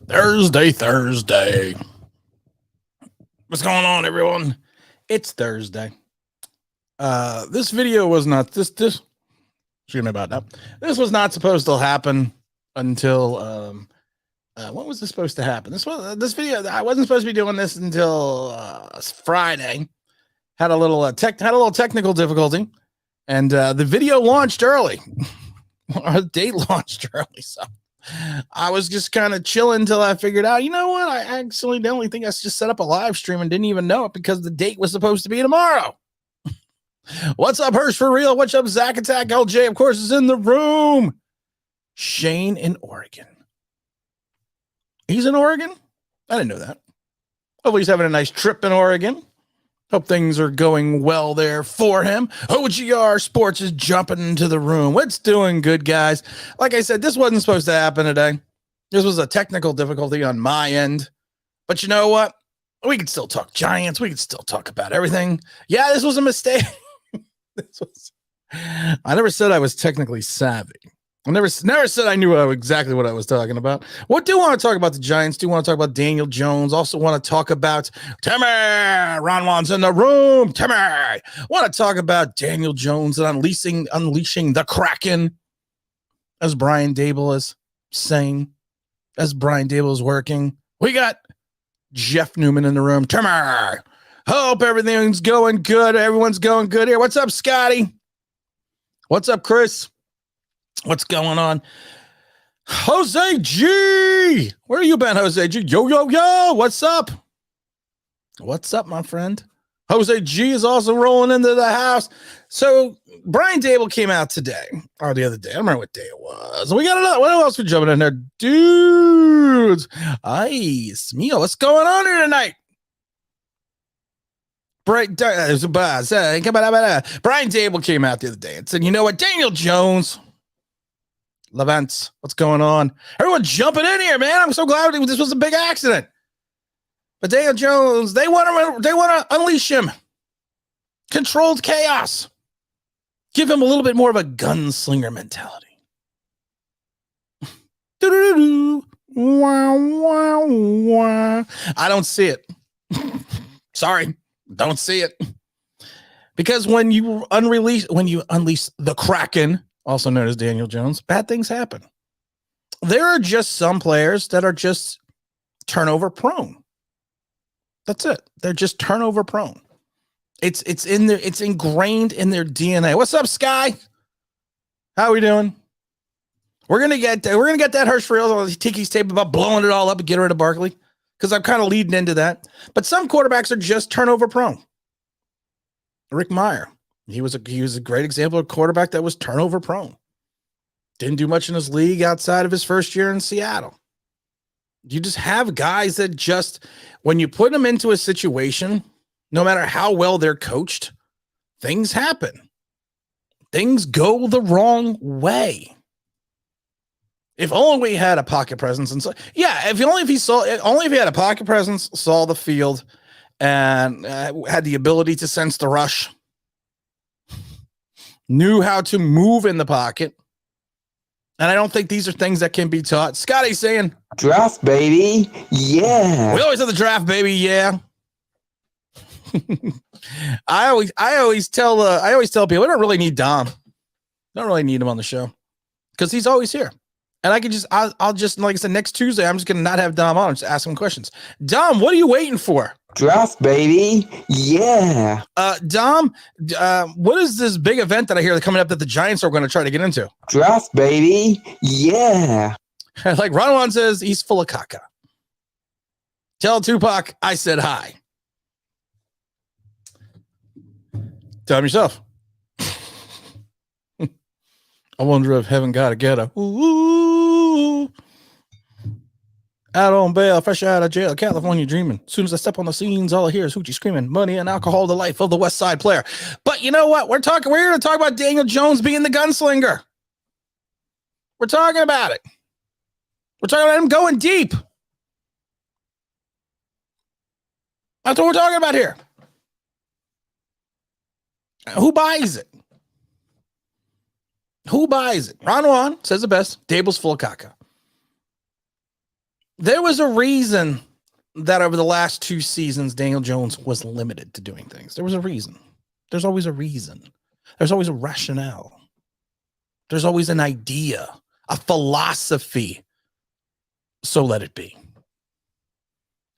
Thursday. What's going on, everyone? It's Thursday. This video was not excuse me about that. This was not supposed to happen until when was this supposed to happen? This video, I wasn't supposed to be doing this until Friday. Had a little technical difficulty, and the video launched early. Our date launched early, so I was just kind of chilling until I figured out, you know what? I accidentally think I just set up a live stream and didn't even know it because the date was supposed to be tomorrow. What's up, Hirsch for real? What's up, Zach Attack? LJ, of course, is in the room. Shane in Oregon. He's in Oregon? I didn't know that. Hopefully he's having a nice trip in Oregon. Hope things are going well there for him. OGR Sports is jumping into the room. It's doing good, guys. Like I said, this wasn't supposed to happen today. This was a technical difficulty on my end. But you know what? We could still talk Giants. We could still talk about everything. Yeah, this was a mistake. I never said I was technically savvy. I never said I knew exactly what I was talking about. What do you want to talk about the Giants? Do you want to talk about Daniel Jones? Also want to talk about Timmy. Ron Juan's in the room. Timmy. Want to talk about Daniel Jones and unleashing the Kraken, as Brian Dable is saying, as Brian Dable is working. We got Jeff Newman in the room. Timmy. Hope everything's going good. Everyone's going good here. What's up, Scotty? What's up, Chris? What's going on? Jose G! Where you been, Jose G? Yo. What's up? What's up, my friend? Jose G is also rolling into the house. So Brian Dable came out today, or the other day. I don't remember what day it was. We got another. What else we jumping in there? Dudes. Ice. Mio, what's going on here tonight? Brian Dable came out the other day and said, you know what? Daniel Jones. Levents, what's going on? Everyone jumping in here, man. I'm so glad this was a big accident. But Daniel Jones, they want to unleash him. Controlled chaos. Give him a little bit more of a gunslinger mentality. I don't see it. Sorry, don't see it. Because when you unleash the Kraken, also known as Daniel Jones, bad things happen. There are just some players that are just turnover prone. That's it. They're just turnover prone. It's ingrained in their DNA. What's up, Sky? How are we doing? We're gonna get that Hirsch for real on Tiki's tape about blowing it all up and get rid of Barkley, because I'm kind of leading into that. But some quarterbacks are just turnover prone. Rick Meyer. He was a great example of a quarterback that was turnover prone. Didn't do much in his league outside of his first year in Seattle. You just have guys that just, when you put them into a situation, no matter how well they're coached, things happen. Things go the wrong way. If only we had a pocket presence, and if he had a pocket presence, saw the field, and had the ability to sense the rush, knew how to move in the pocket. And I don't think these are things that can be taught. Scotty's saying, draft, baby. Yeah. We always have the draft, baby. Yeah. I always tell people, we don't really need Dom. Don't really need him on the show because he's always here. And I'll just, like I said, next Tuesday, I'm just going to not have Dom on. Just ask him questions. Dom, what are you waiting for? Draft, baby. Yeah. Dom, what is this big event that I hear coming up that the Giants are going to try to get into? Draft, baby. Yeah. Like Ron Juan says, he's full of caca. Tell Tupac I said hi. Tell him yourself. I wonder if heaven got a ghetto. Ooh. Out on bail, fresh out of jail, California dreaming. As soon as I step on the scenes, all I hear is hoochie screaming. Money and alcohol, the life of the West Side player. But you know what? We're here to talk about Daniel Jones being the gunslinger. We're talking about it. We're talking about him going deep. That's what we're talking about here. Who buys it? Who buys it? Ron Juan says the best. Dable's full of caca. There was a reason that over the last 2 seasons, Daniel Jones was limited to doing things. There was a reason. There's always a reason. There's always a rationale. There's always an idea, a philosophy. So let it be.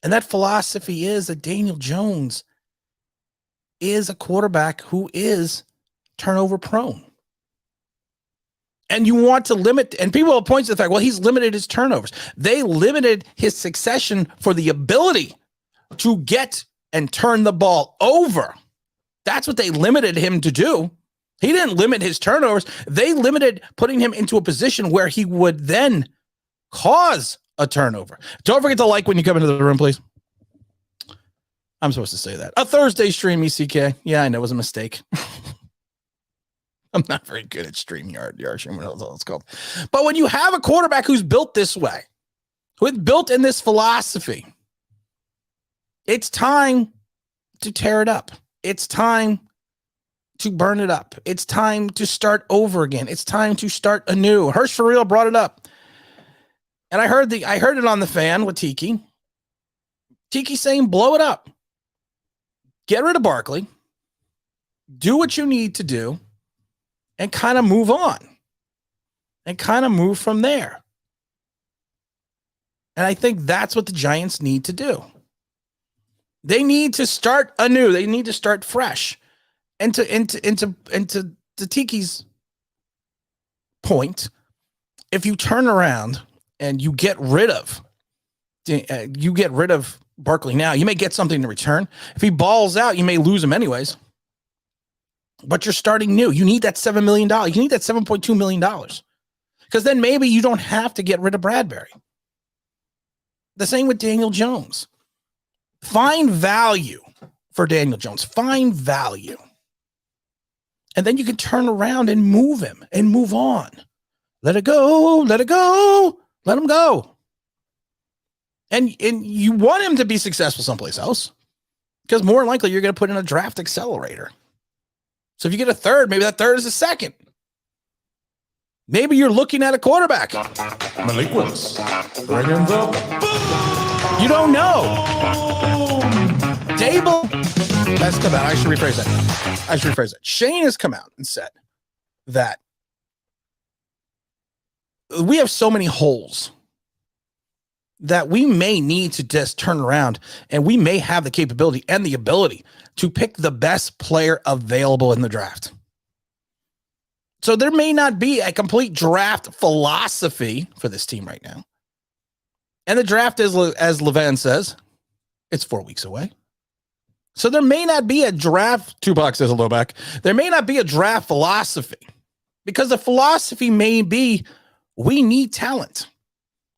And that philosophy is that Daniel Jones is a quarterback who is turnover prone. And you want to limit, and people will point to the fact, well, he's limited his turnovers. They limited his succession for the ability to get and turn the ball over. That's what they limited him to do. He didn't limit his turnovers. They limited putting him into a position where he would then cause a turnover. Don't forget to like when you come into the room, please. I'm supposed to say that. A Thursday stream, ECK. Yeah, I know it was a mistake. I'm not very good at StreamYard, whatever it's called. But when you have a quarterback who's built this way, who's built in this philosophy, it's time to tear it up. It's time to burn it up. It's time to start over again. It's time to start anew. Hirsch for real brought it up. And I heard it on the fan with Tiki. Tiki saying, blow it up. Get rid of Barkley. Do what you need to do. And kind of move on. And kind of move from there. And I think that's what the Giants need to do. They need to start anew. They need to start fresh. And into Tiki's point, if you turn around and you get rid of Barkley now, you may get something in return. If he balls out, you may lose him anyways. But you're starting new. You need that $7 million. You need that $7.2 million. Because then maybe you don't have to get rid of Bradbury. The same with Daniel Jones. Find value for Daniel Jones. Find value. And then you can turn around and move him and move on. Let it go. Let it go. Let him go. And you want him to be successful someplace else. Because more likely you're going to put in a draft accelerator. So if you get a third, maybe that third is a second. Maybe you're looking at a quarterback. Malik Willis. You don't know. Dable. That's come out. I should rephrase that. Shane has come out and said that we have so many holes that we may need to just turn around, and we may have the capability and the ability to pick the best player available in the draft. So there may not be a complete draft philosophy for this team right now. And the draft is, as Levan says, it's 4 weeks away. So there may not be a draft, Tupac says hello back. There may not be a draft philosophy, because the philosophy may be, we need talent.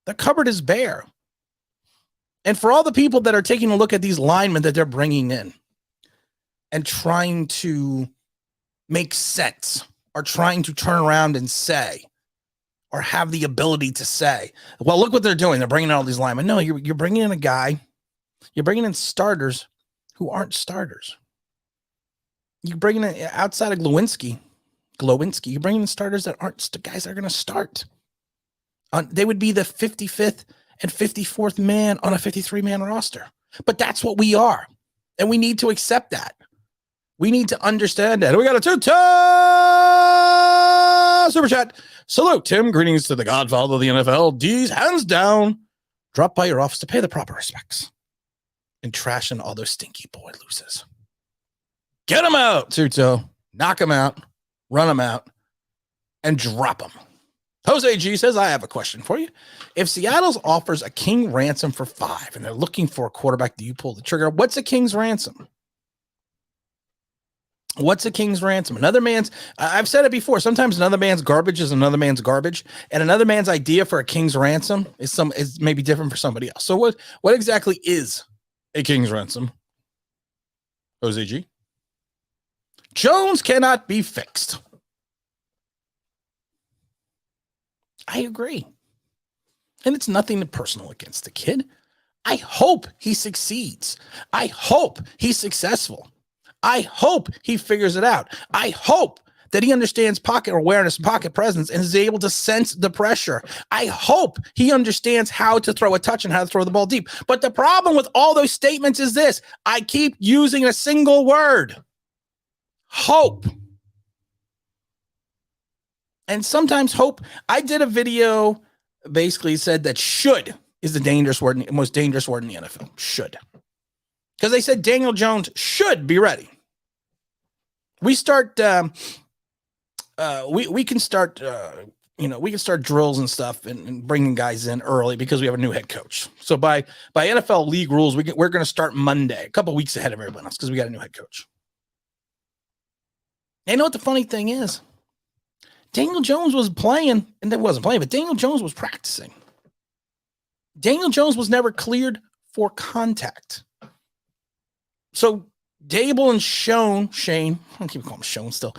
The cupboard is bare. And for all the people that are taking a look at these linemen that they're bringing in and trying to make sense, or trying to turn around and say, or have the ability to say, well, look what they're doing. They're bringing in all these linemen. No, you're bringing in a guy. You're bringing in starters who aren't starters. You're bringing in, outside of Glowinski, you're bringing in starters that aren't the guys that are going to start. They would be the 55th and 54th man on a 53-man roster. But that's what we are. And we need to accept that. We need to understand that. We got a super chat. Salute, Tim. Greetings to the godfather of the NFL. D's hands down. Drop by your office to pay the proper respects. And trashing all those stinky boy losers. Get them out, Tuto. Knock them out. Run them out. And drop them. Jose G says, I have a question for you. If Seattle's offers a king ransom for 5 and they're looking for a quarterback, do you pull the trigger? What's a king's ransom? What's a king's ransom? Another man's, I've said it before, sometimes another man's garbage is another man's garbage, and another man's idea for a king's ransom is maybe different for somebody else. So what exactly is a king's ransom? Jose G. Jones cannot be fixed. I agree. And it's nothing personal against the kid. I hope he succeeds. I hope he's successful. I hope he figures it out. I hope that he understands pocket awareness, pocket presence, and is able to sense the pressure. I hope he understands how to throw a touch and how to throw the ball deep. But the problem with all those statements is this. I keep using a single word. Hope. And sometimes hope. I did a video basically said that should is the dangerous word, most dangerous word in the NFL. Should. Because they said Daniel Jones should be ready. We start, we can start, we can start drills and stuff and bringing guys in early because we have a new head coach. So by NFL league rules, we're going to start Monday, a couple weeks ahead of everyone else because we got a new head coach. And you know what the funny thing is? Daniel Jones was playing, and they wasn't playing, but Daniel Jones was practicing. Daniel Jones was never cleared for contact. So Dable and Shane, I keep calling him Shane still.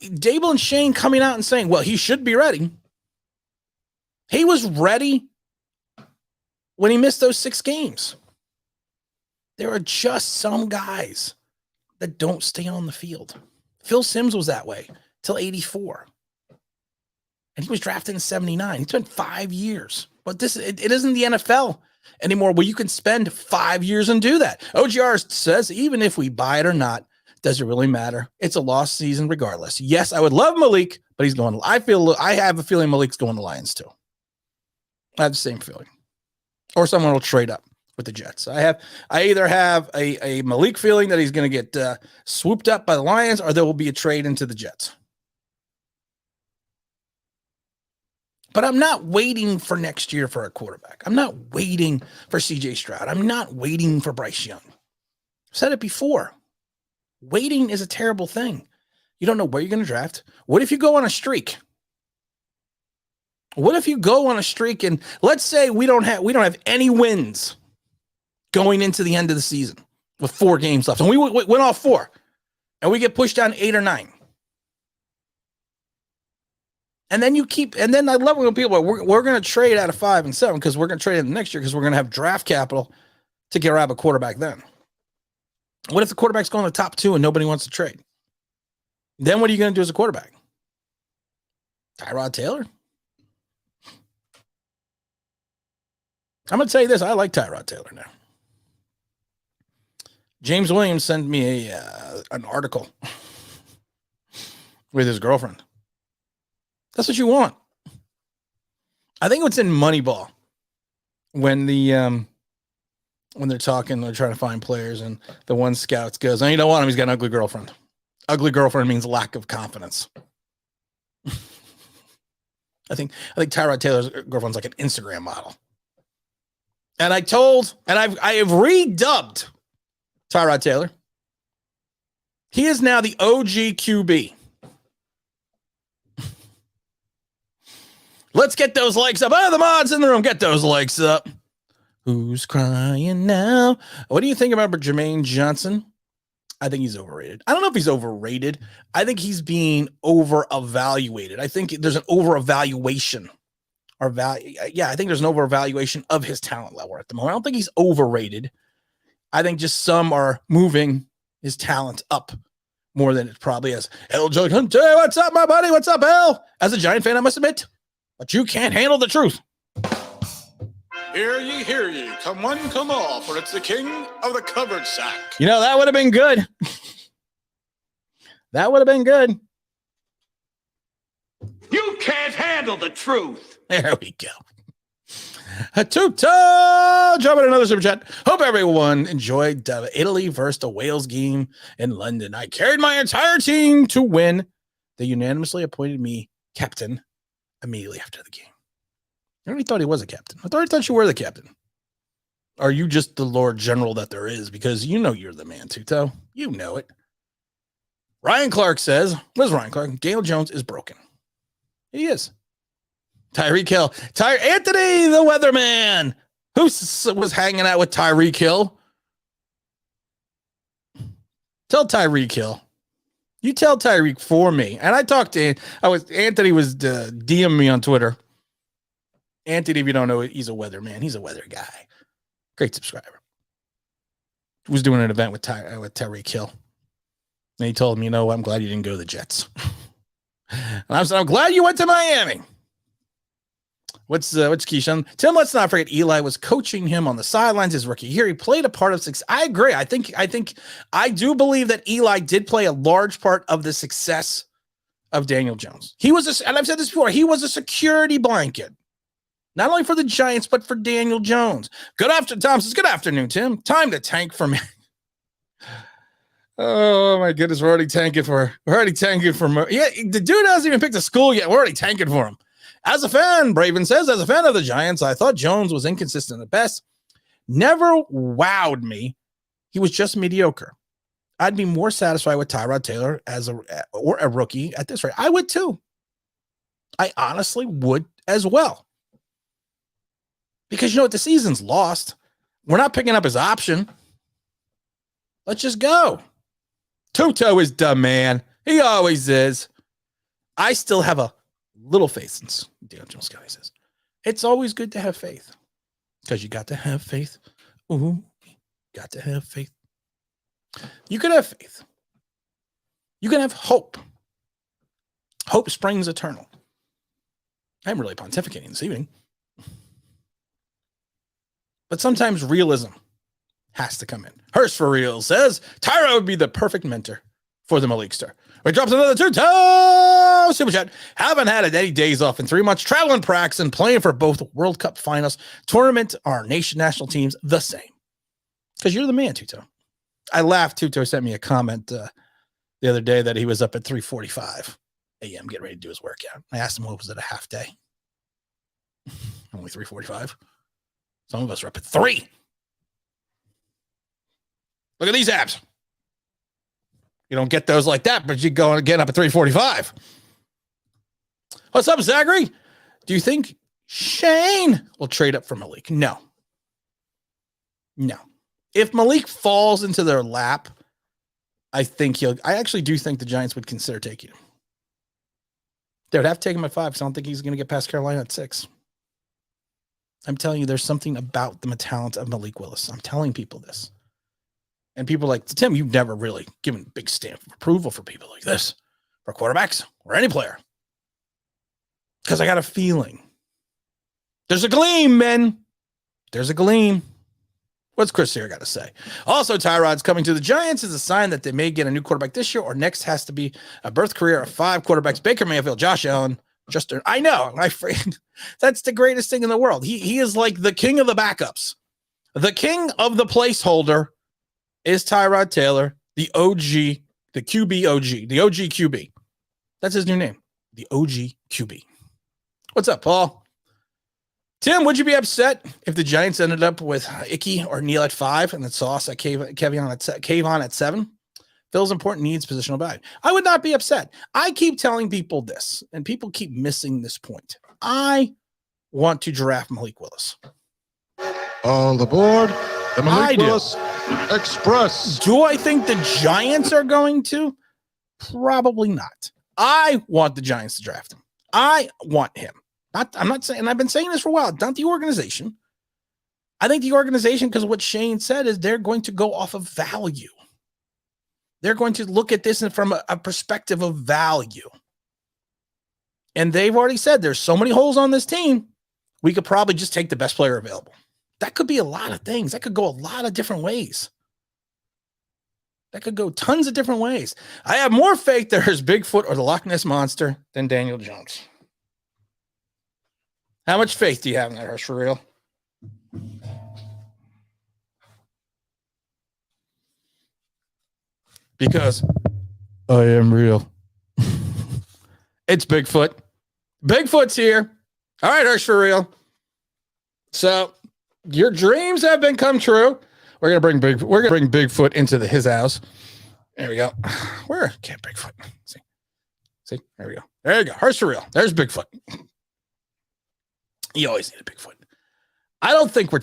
Dable and Shane coming out and saying, well, he should be ready. He was ready when he missed those 6 games. There are just some guys that don't stay on the field. Phil Simms was that way till 84. And he was drafted in 79. He spent 5 years. But it isn't the NFL anymore where you can spend 5 years and do that. OGR says, even if we buy it or not, does it really matter? It's a lost season regardless. Yes, I would love Malik, but he's going. I have a feeling Malik's going to Lions too. I have the same feeling. Or someone will trade up with the Jets. I either have a Malik feeling that he's going to get swooped up by the Lions, or there will be a trade into the Jets. But I'm not waiting for next year for a quarterback. I'm not waiting for CJ Stroud. I'm not waiting for Bryce Young. I've said it before. Waiting is a terrible thing. You don't know where you're going to draft. What if you go on a streak? What if you go on a streak and let's say we don't have any wins going into the end of the season with 4 games left, and we win all 4, and we get pushed down 8 or 9. And then I love when people are, we're going to trade out of 5 and 7 because we're going to trade in the next year because we're going to have draft capital to grab a quarterback then. What if the quarterback's going to the top 2 and nobody wants to trade? Then what are you going to do as a quarterback? Tyrod Taylor? I'm going to tell you this. I like Tyrod Taylor now. James Williams sent me an article with his girlfriend. That's what you want. I think it's in Moneyball when when they're talking, they're trying to find players, and the one scout goes, "Oh, you don't want him. He's got an ugly girlfriend." Ugly girlfriend means lack of confidence. I think Tyrod Taylor's girlfriend's like an Instagram model. And I have redubbed Tyrod Taylor. He is now the OG QB. Let's get those likes up. Oh, the mods in the room, get those likes up. Who's crying now? What do you think about Jermaine Johnson? I think he's overrated. I don't know if he's overrated. I think he's being over-evaluated. I think there's an over-evaluation. I think there's an over-evaluation of his talent level at the moment. I don't think he's overrated. I think just some are moving his talent up more than it probably is. El Hunter, what's up, my buddy? What's up, El? As a Giant fan, I must admit, but you can't handle the truth. Hear ye, come one, come all, for it's the king of the covered sack. You know, that would have been good. That would have been good. You can't handle the truth. There we go. Tuta, dropping another super chat. Hope everyone enjoyed the Italy versus the Wales game in London. I carried my entire team to win. They unanimously appointed me captain immediately after the game. I already thought he was a captain. I thought you were the captain. Are you just the Lord General that there is? Because you know you're the man, Tuto. You know it. Ryan Clark says, where's Ryan Clark? Daniel Jones is broken. He is. Tyreek Hill. Anthony, the weatherman. Who was hanging out with Tyreek Hill? Tell Tyreek Hill. You tell Tyreek for me. And I talked to Anthony was DM me on Twitter. Anthony, if you don't know, he's a weatherman. He's a weather guy. Great subscriber. Was doing an event with Tyreek Hill. And he told me, I'm glad you didn't go to the Jets. And I'm glad you went to Miami. What's Keyshawn? Tim, let's not forget Eli was coaching him on the sidelines his rookie year. He played a part of success. I agree. I do believe that Eli did play a large part of the success of Daniel Jones. He was, and I've said this before, he was a security blanket, not only for the Giants, but for Daniel Jones. Good afternoon, Tom says, good afternoon, Tim. Time to tank for me. Oh my goodness, we're already tanking for yeah, the dude hasn't even picked a school yet. We're already tanking for him. As a fan, Braven says, as a fan of the Giants, I thought Jones was inconsistent at best. Never wowed me. He was just mediocre. I'd be more satisfied with Tyrod Taylor as a rookie at this rate. I would too. I honestly would as well. Because you know what? The season's lost. We're not picking up his option. Let's just go. Tuto is dumb, man. He always is. I still have a little faith, since Daniel Jones Scotty says. It's always good to have faith. Because you got to have faith. Ooh, got to have faith. You can have faith. You can have hope. Hope springs eternal. I'm really pontificating this evening. But sometimes realism has to come in. Hurst for real says, Tyra would be the perfect mentor for the Malik star. We drops another $2 super chat. Haven't had any days off in 3 months. Traveling practice and playing for both World Cup finals, tournament, our national teams, the same. Because you're the man, Tuto. I laughed. Tuto sent me a comment the other day that he was up at 3:45 a.m. getting ready to do his workout. I asked him, what was it, a half day? Only 3:45. Some of us are up at 3. Look at these abs. You don't get those like that, but you go and get up at 3:45. What's up, Zachary? Do you think Shane will trade up for Malik? No. If Malik falls into their lap, I actually do think the Giants would consider taking him. They would have to take him at 5 because I don't think he's going to get past Carolina at 6. I'm telling you, there's something about the talent of Malik Willis. I'm telling people this. And people are like, Tim, you've never really given big stamp of approval for people like this, for quarterbacks or any player. Because I got a feeling. There's a gleam, men. There's a gleam. What's Chris here got to say? Also, Tyrod's coming to the Giants is a sign that they may get a new quarterback this year, or next has to be a birth career of 5 quarterbacks. Baker Mayfield, Josh Allen, I know. That's the greatest thing in the world. He is like the king of the backups. The king of the placeholder is Tyrod Taylor, the OG, the QB OG, the OG QB. That's his new name, the OG QB. What's up, Paul? Tim, would you be upset if the Giants ended up with Icky or Neal at 5 and then Sauce at Kayvon at 7? Phil's important needs positional value. I would not be upset. I keep telling people this, and people keep missing this point. I want to draft Malik Willis. All aboard the Malik Willis Express. Do I think the Giants are going to? Probably not. I want the Giants to draft him. I want him. I'm not saying, and I've been saying this for a while, not the organization. I think the organization, because what Shane said, is they're going to go off of value. They're going to look at this from a perspective of value. And they've already said there's so many holes on this team, we could probably just take the best player available. That could be a lot of things. That could go a lot of different ways. That could go tons of different ways. I have more faith there's Bigfoot or the Loch Ness Monster than Daniel Jones. How much faith do you have in that, Hirsch, for real? Because I am real. It's Bigfoot. Bigfoot's here. All right, Hirsch, for real. So your dreams have been come true. We're gonna bring Bigfoot into his house. There we go. Where can't Bigfoot? See, there we go. There you go. Hirsch, for real. There's Bigfoot. You always need a Bigfoot. I don't think we're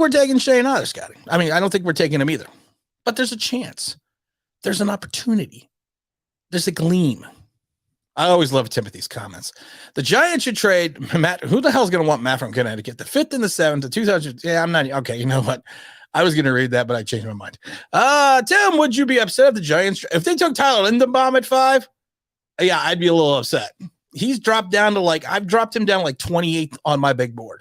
taking Shane either, Scotty. I mean, I don't think we're taking him either. But there's a chance. There's an opportunity. There's a gleam. I always love Timothy's comments. The Giants should trade Matt. Who the hell's going to want Matt from Connecticut? The 5th and the 7th, the 2000. Yeah, I'm not. Okay, you know what? I was going to read that, but I changed my mind. Tim, would you be upset if the Giants, if they took Tyler Lindenbaum at 5? Yeah, I'd be a little upset. He's dropped down to like, I've dropped him down like 28th on my big board.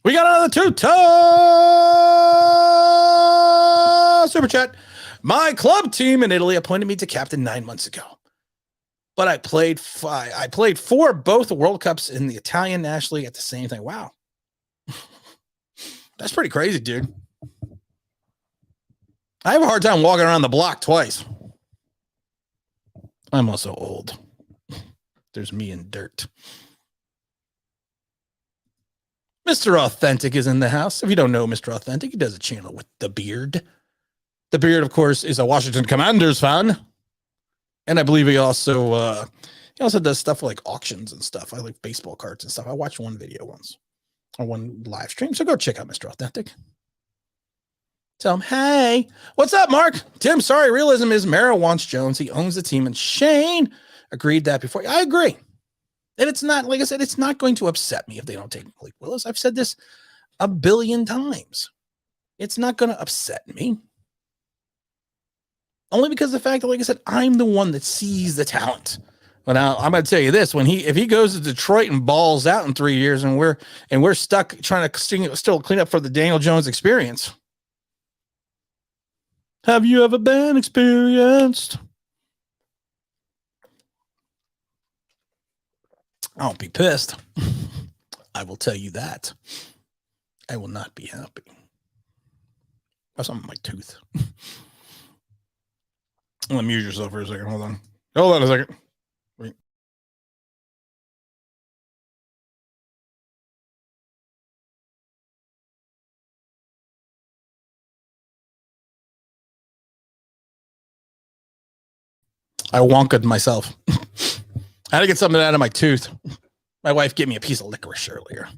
We got another super chat. My club team in Italy appointed me to captain 9 months ago, but I played 4 both World Cups in the Italian National League at the same time. Wow. That's pretty crazy, dude. I have a hard time walking around the block twice. I'm also old. There's me in dirt. Mr. Authentic is in the house. If you don't know Mr. Authentic, he does a channel with the beard. The beard, of course, is a Washington Commanders fan. And I believe he also does stuff like auctions and stuff. I like baseball cards and stuff. I watched one video once or one live stream. So go check out Mr. Authentic. Tell him, hey, what's up, Mark? Tim, sorry, realism is Mara wants Jones. He owns the team. And Shane agreed that before. I agree. And it's not, like I said, it's not going to upset me if they don't take Malik Willis. I've said this a billion times. It's not going to upset me. Only because of the fact that, like I said, I'm the one that sees the talent. But now I'm going to tell you this: if he goes to Detroit and balls out in 3 years, and we're stuck trying to still clean up for the Daniel Jones experience. Have you ever been experienced? I won't be pissed. I will tell you that. I will not be happy. That's something in my tooth. Let me mute yourself for a second. Hold on. Hold on a second. Wait. I wonked myself. I had to get something out of my tooth. My wife gave me a piece of licorice earlier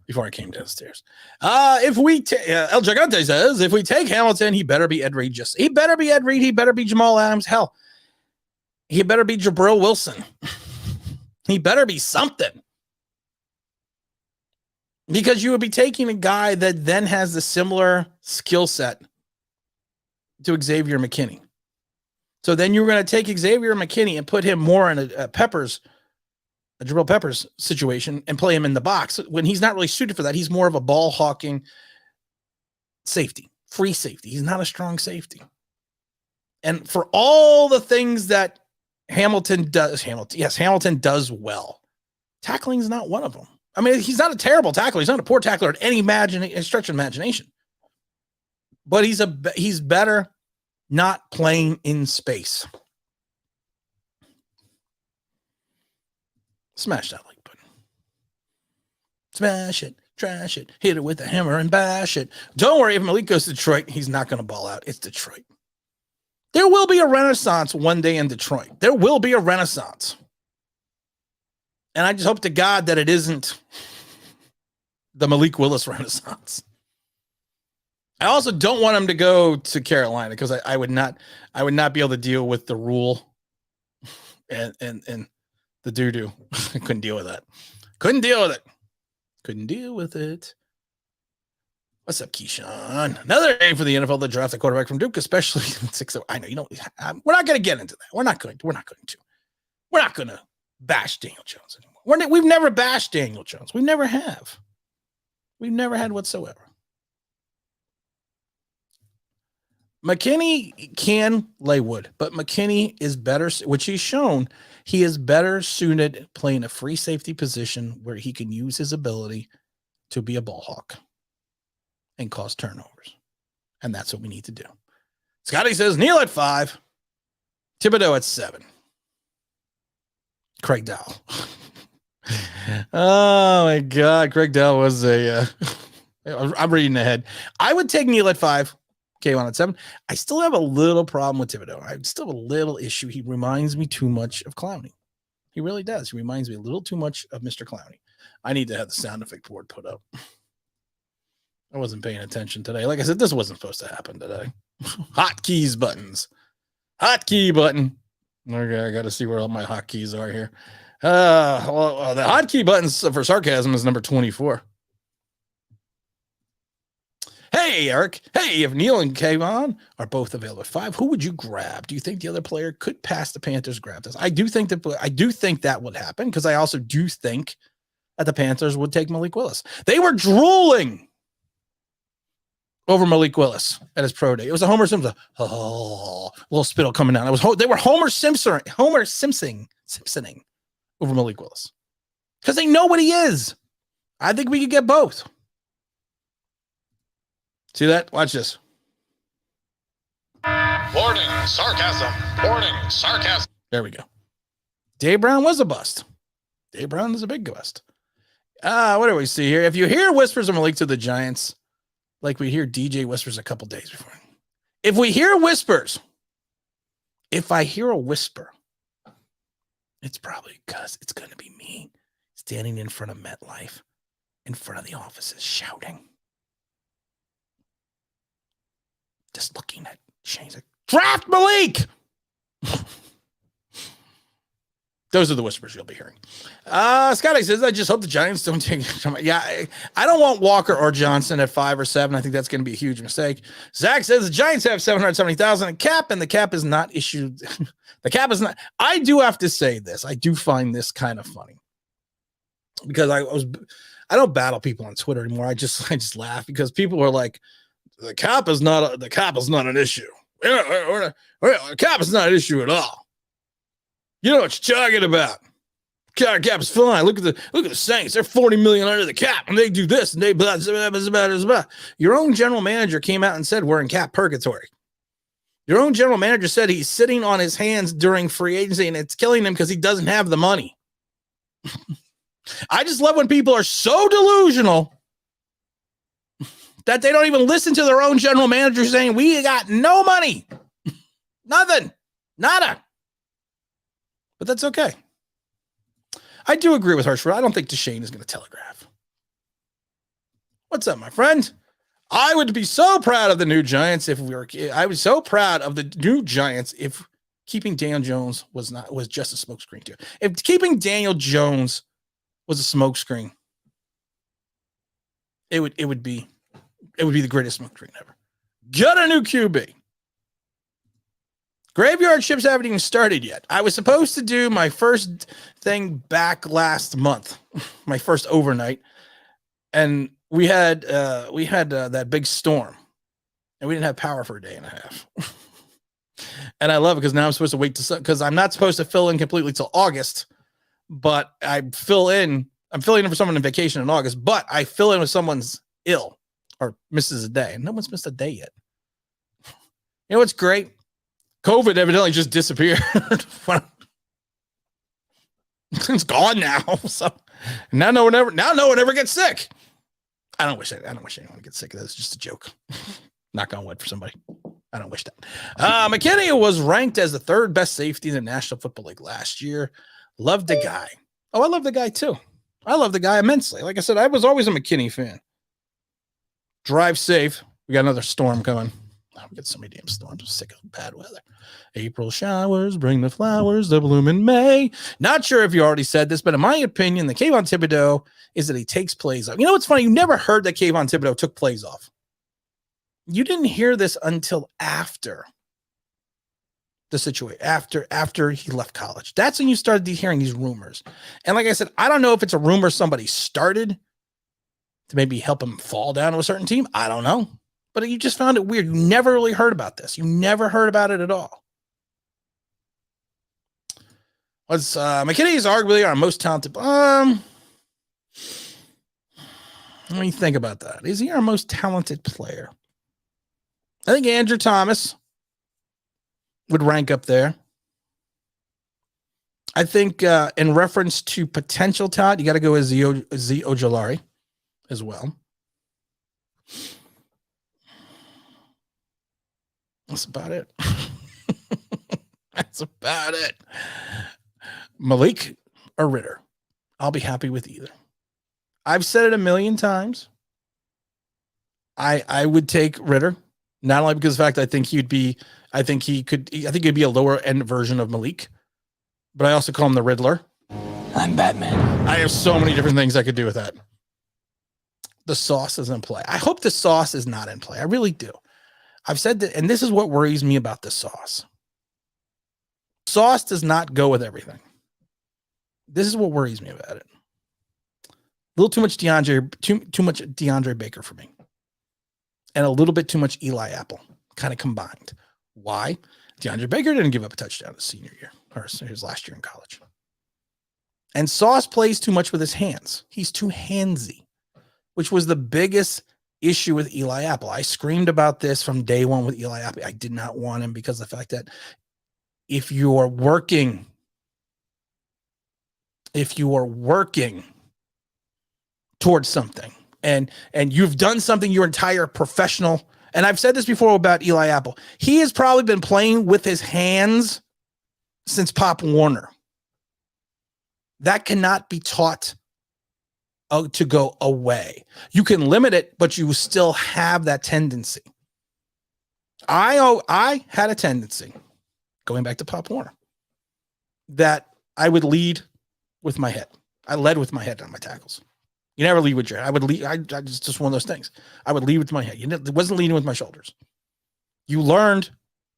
before I came downstairs. If we El Gigante says, if we take Hamilton, he better be Ed Reed. He better be Ed Reed. He better be Jamal Adams. Hell, he better be Jabril Wilson. He better be something. Because you would be taking a guy that then has the similar skill set to Xavier McKinney. So then you're going to take Xavier McKinney and put him more in a Jabril Peppers situation and play him in the box when he's not really suited for that. He's more of a ball hawking safety, free safety. He's not a strong safety. And for all the things that Hamilton does well. Tackling is not one of them. I mean, he's not a terrible tackler. He's not a poor tackler at any stretch of imagination. But he's better not playing in space. Smash that like button. Smash it, trash it, hit it with a hammer and bash it. Don't worry, if Malik goes to Detroit, he's not going to ball out. It's Detroit. There will be a renaissance one day in Detroit. There will be a renaissance. And I just hope to God that it isn't the Malik Willis renaissance. I also don't want him to go to Carolina because I would not be able to deal with the rule and the doo-doo. I couldn't deal with that. Couldn't deal with it. What's up, Keyshawn? Another day for the NFL to draft a quarterback from Duke, especially in 6. I know you don't. We're not going to get into that. We're not going to bash Daniel Jones anymore. We've never bashed Daniel Jones. We never have. We've never had whatsoever. McKinney can lay wood, but McKinney is better, which he's shown. He is better suited playing a free safety position where he can use his ability to be a ball hawk and cause turnovers. And that's what we need to do. Scotty says, Neil at 5, Thibodeau at 7. Craig Dowell. Oh my God. Craig Dowell was I'm reading ahead. I would take Neil at 5. K1 at 7. I still have a little problem with Thibodeau. I still have a little issue. He reminds me too much of Clowney. He really does. He reminds me a little too much of Mr. Clowney. I need to have the sound effect board put up. I wasn't paying attention today. Like I said, this wasn't supposed to happen today. Hotkeys buttons. Hotkey button. Okay, I got to see where all my hotkeys are here. Well, the hotkey buttons for sarcasm is number 24. Hey, Eric. Hey, if Neil and Kayvon are both available at 5, who would you grab? Do you think the other player could pass the Panthers grab this? I do think that would happen because I also do think that the Panthers would take Malik Willis. They were drooling over Malik Willis at his pro day. It was a Homer Simpson. Oh, little spittle coming down. They were Homer Simpsoning over Malik Willis because they know what he is. I think we could get both. See that? Watch this. Warning, sarcasm. Warning, sarcasm. There we go. Dave Brown was a bust. Dave Brown is a big bust. What do we see here? If you hear whispers of Malik to the Giants, like we hear DJ whispers a couple days before. If I hear a whisper, it's probably because it's going to be me standing in front of MetLife, in front of the offices, shouting. Just looking at Shane's like, draft Malik! Those are the whispers you'll be hearing. Scotty says, I just hope the Giants don't take. Yeah, I don't want Walker or Johnson at 5 or 7. I think that's going to be a huge mistake. Zach says the Giants have 770,000 in cap, and the cap is not issued. The cap is not. I do have to say this. I do find this kind of funny because I don't battle people on Twitter anymore. I just laugh because people are like, the cap is not an issue. The cap is not an issue at all. You know what you're talking about. Cap is fine. Look at the Saints. They're 40 million under the cap, and they do this and they blah, blah, blah, blah. Your own general manager came out and said we're in cap purgatory. Your own general manager said he's sitting on his hands during free agency, and it's killing him because he doesn't have the money. I just love when people are so delusional that they don't even listen to their own general manager saying, we got no money. Nothing. Nada. But that's okay. I do agree with Hirschford. I don't think DeShane is going to telegraph. What's up, my friend? I would be so proud of the new Giants if keeping Daniel Jones was just a smokescreen too. If keeping Daniel Jones was a smokescreen, it would be the greatest smokescreen ever. Get a new QB. Graveyard shifts haven't even started yet. I was supposed to do my first thing back last month, my first overnight, and we had that big storm, and we didn't have power for a day and a half. And I love it because now I'm supposed to wait because I'm not supposed to fill in completely till August, but I'm filling in for someone on vacation in August, but I fill in with someone's ill or misses a day, and no one's missed a day yet. You know what's great? COVID evidently just disappeared. It's gone now. So now no one ever gets sick. I don't wish anyone gets sick. That's just a joke. Knock on wood for somebody. I don't wish that. McKinney was ranked as the 3rd best safety in the National Football League last year. Loved the guy. Oh, I love the guy too. I love the guy immensely. Like I said, I was always a McKinney fan. Drive safe. We got another storm coming. Oh, we get so many damn storms. I'm sick of bad weather. April showers bring the flowers that bloom in May. Not sure if you already said this, but in my opinion, the Kayvon Thibodeau is that he takes plays off. You know what's funny? You never heard that Kayvon Thibodeau took plays off. You didn't hear this until after the situation, after he left college. That's when you started hearing these rumors. And like I said, I don't know if it's a rumor somebody started to maybe help him fall down to a certain team. I don't know. But you just found it weird. You never really heard about this. You never heard about it at all. McKinney is arguably our most talented. Let me think about that. Is he our most talented player? I think Andrew Thomas would rank up there. I think in reference to potential talent, you got to go with Z Ojolari as well. That's about it. That's about it. Malik or Ritter. I'll be happy with either. I've said it a million times. I would take Ritter, not only because of the fact I think he'd be a lower end version of Malik, but I also call him the Riddler. I'm Batman. I have so many different things I could do with that. the sauce is in play. I hope the sauce is not in play. I really do. I've said that, and this is what worries me about the sauce. Sauce does not go with everything. This is what worries me about it. A little too much too much DeAndre Baker for me. And a little bit too much Eli Apple kind of combined. Why? DeAndre Baker didn't give up a touchdown his senior year or his last year in college. And Sauce plays too much with his hands. He's too handsy, which was the biggest issue with Eli Apple. I screamed about this from day one with Eli Apple. I did not want him because of the fact that if you are working towards something and you've done something your entire professional, and I've said this before about Eli Apple, he has probably been playing with his hands since Pop Warner. That cannot be taught to go away. You can limit it, but you still have that tendency. I had a tendency, going back to Pop Warner, that I would lead with my head. I led with my head on my tackles. You never lead with your head. I would lead. I just one of those things. I would lead with my head. It wasn't leading with my shoulders. You learned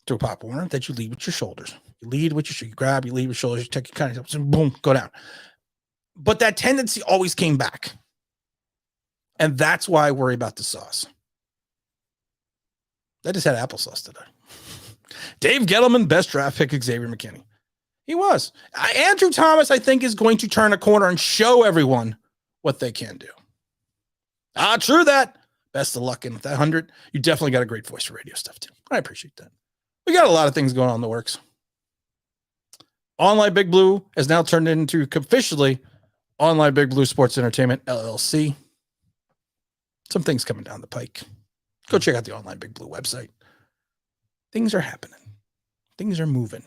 through Pop Warner that you lead with your shoulders. You lead with your shoulder. You grab, you lead with shoulders, you take your kind of, and boom, go down. But that tendency always came back. And that's why I worry about the sauce. I just had applesauce today. Dave Gettleman, best draft pick, Xavier McKinney. He was. Andrew Thomas, I think, is going to turn a corner and show everyone what they can do. True that. Best of luck in with that 100. You definitely got a great voice for radio stuff, too. I appreciate that. We got a lot of things going on in the works. Online Big Blue has now turned into officially Online Big Blue Sports Entertainment, LLC. Some things coming down the pike. Go check out the Online Big Blue website. Things are happening. Things are moving.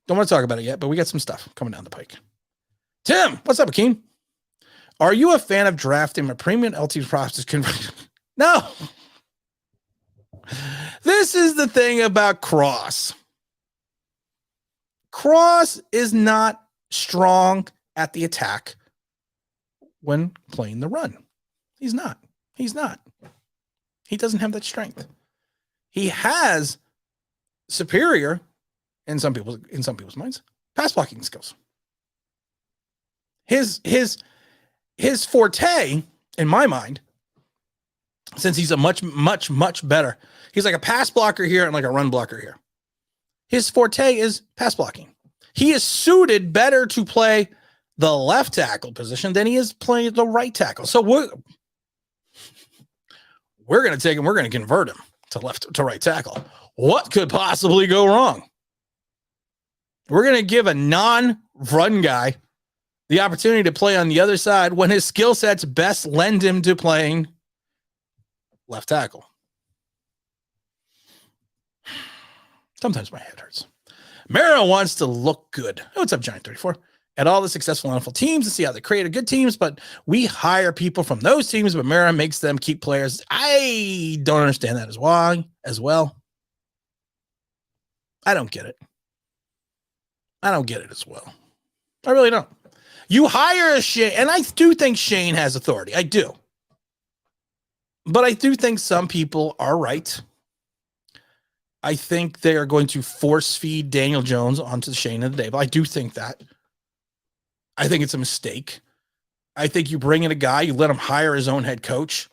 Don't want to talk about it yet, but we got some stuff coming down the pike. Tim, what's up, Akeem? Are you a fan of drafting a premium LT prospects conversion? No. This is the thing about Cross. Cross is not strong at the attack when playing the run. He's not. He doesn't have that strength. He has superior, in some people's minds, pass blocking skills. His forte, in my mind, since he's a much better, he's like a pass blocker here and like a run blocker here. His forte is pass blocking. He is suited better to play the left tackle position than he is playing the right tackle. So we're going to take him. We're going to convert him to right tackle. What could possibly go wrong? We're going to give a non-run guy the opportunity to play on the other side when his skill sets best lend him to playing left tackle. Sometimes my head hurts. Mara wants to look good. Oh, what's up, Giant 34? At all the successful NFL teams to see how they created good teams, but we hire people from those teams, but Mara makes them keep players. I don't understand that as well. I don't get it. As well. I really don't. You hire a Shane, and I do think Shane has authority. I do. But I do think some people are right. I think they are going to force feed Daniel Jones onto Shane of the day. But I do think that. I think it's a mistake. I think you bring in a guy, you let him hire his own head coach,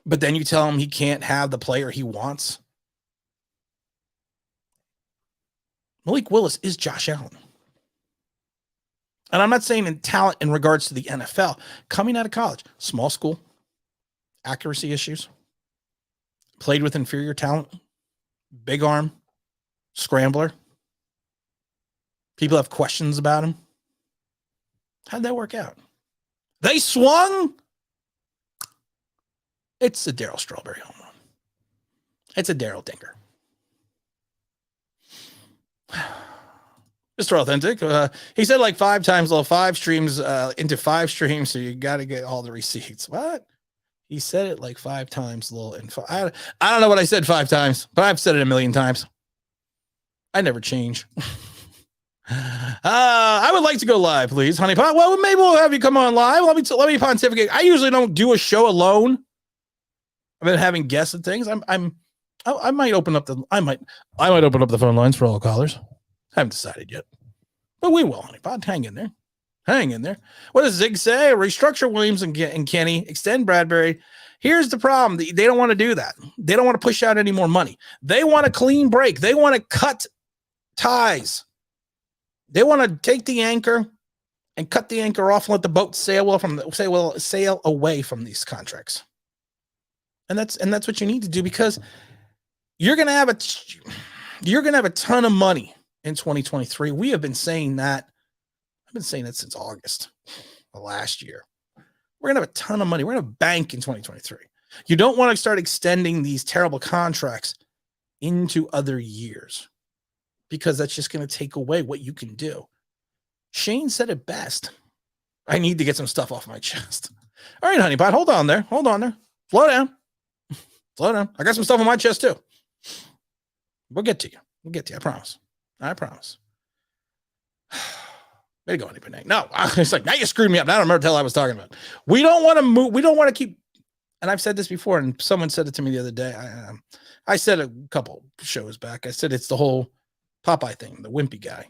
but then you tell him he can't have the player he wants. Malik Willis is Josh Allen. And I'm not saying in talent in regards to the NFL. Coming out of college, small school, accuracy issues, played with inferior talent, big arm, scrambler. People have questions about him. How'd that work out? They swung. It's a Darryl Strawberry home run. It's a Darryl Dinker. Mr. Authentic, he said like 5 times, 5 streams into 5 streams, so you got to get all the receipts. What? He said it like 5 times, I don't know what I said 5 times, but I've said it a million times. I never change. I would like to go live, please, honeypot. Well, maybe we'll have you come on live. Let me pontificate. I usually don't do a show alone. I've been having guests and things. I might open up I might open up the phone lines for all callers. I haven't decided yet, but we will, honeypot. Hang in there. Hang in there. What does Zig say? Restructure Williams and Kenny. Extend Bradbury. Here's the problem. They don't want to do that. They don't want to push out any more money. They want a clean break. They want to cut ties. They want to take the anchor and cut the anchor off and let the boat sail away from these contracts. And that's what you need to do, because you're going to have a ton of money in 2023. We have been saying that. I've been saying it since August of last year. We're going to have a ton of money. We're going to bank in 2023. You don't want to start extending these terrible contracts into other years, because that's just going to take away what you can do. Shane said it best. I need to get some stuff off my chest. All right, honeypot, hold on there. Slow down. I got some stuff on my chest too. We'll get to you. I promise. Way to go, honeypot. No, it's like, now you screwed me up. I don't remember the hell I was talking about. We don't want to move. We don't want to keep. And I've said this before, and someone said it to me the other day. I said a couple shows back. I said it's the whole Popeye thing, the wimpy guy.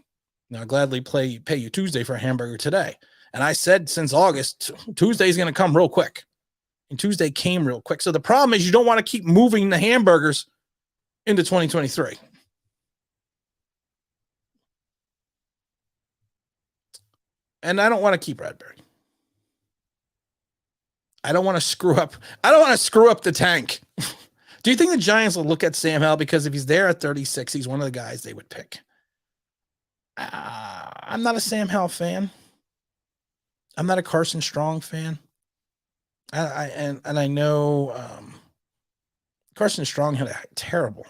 Now, I'll gladly pay you Tuesday for a hamburger today. And I said since August, Tuesday's going to come real quick. And Tuesday came real quick. So the problem is you don't want to keep moving the hamburgers into 2023. And I don't want to keep Bradbury. I don't want to screw up the tank. Do you think the Giants will look at Sam Howell? Because if he's there at 36, he's one of the guys they would pick. I'm not a Sam Howell fan. I'm not a Carson Strong fan. I know Carson Strong had a terrible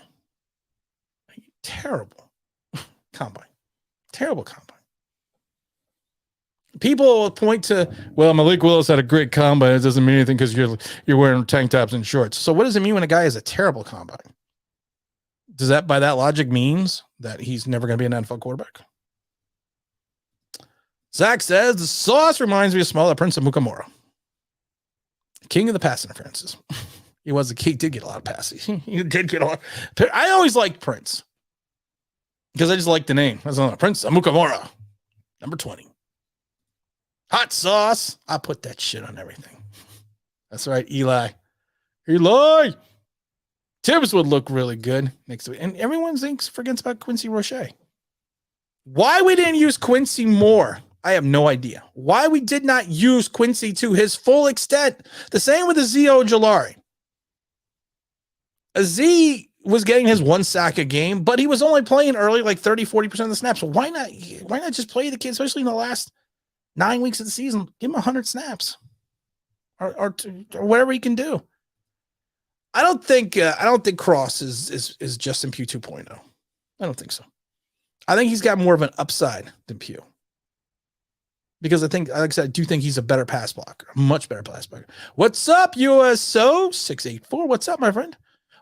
combine. Terrible combine. People point to, well, Malik Willis had a great combine. It doesn't mean anything because you're wearing tank tops and shorts. So what does it mean when a guy has a terrible combine? Does that, by that logic, means that he's never going to be an NFL quarterback? Zach says the sauce reminds me of Small Prince of Mukamura, king of the pass interferences. He did get a lot of passes. He did get a lot. I always liked Prince because I just like the name. That's another Prince of Mukamura, number 20. Hot sauce. I put that shit on everything. That's right, Eli. Tibbs would look really good next week. And everyone forgets about Quincy Roche. Why we didn't use Quincy more, I have no idea. Why we did not use Quincy to his full extent. The same with Azeez Ojulari. Azeez was getting his 1 sack a game, but he was only playing early, like 30-40% of the snaps. So why not just play the kid, especially in the last 9 weeks of the season? Give him 100 snaps or whatever he can do. I don't think Cross is Justin Pugh 2.0. I don't think so. I think he's got more of an upside than Pugh. Because I think, like I said, I do think he's a better pass blocker, a much better pass blocker. What's up, USO 684? What's up, my friend?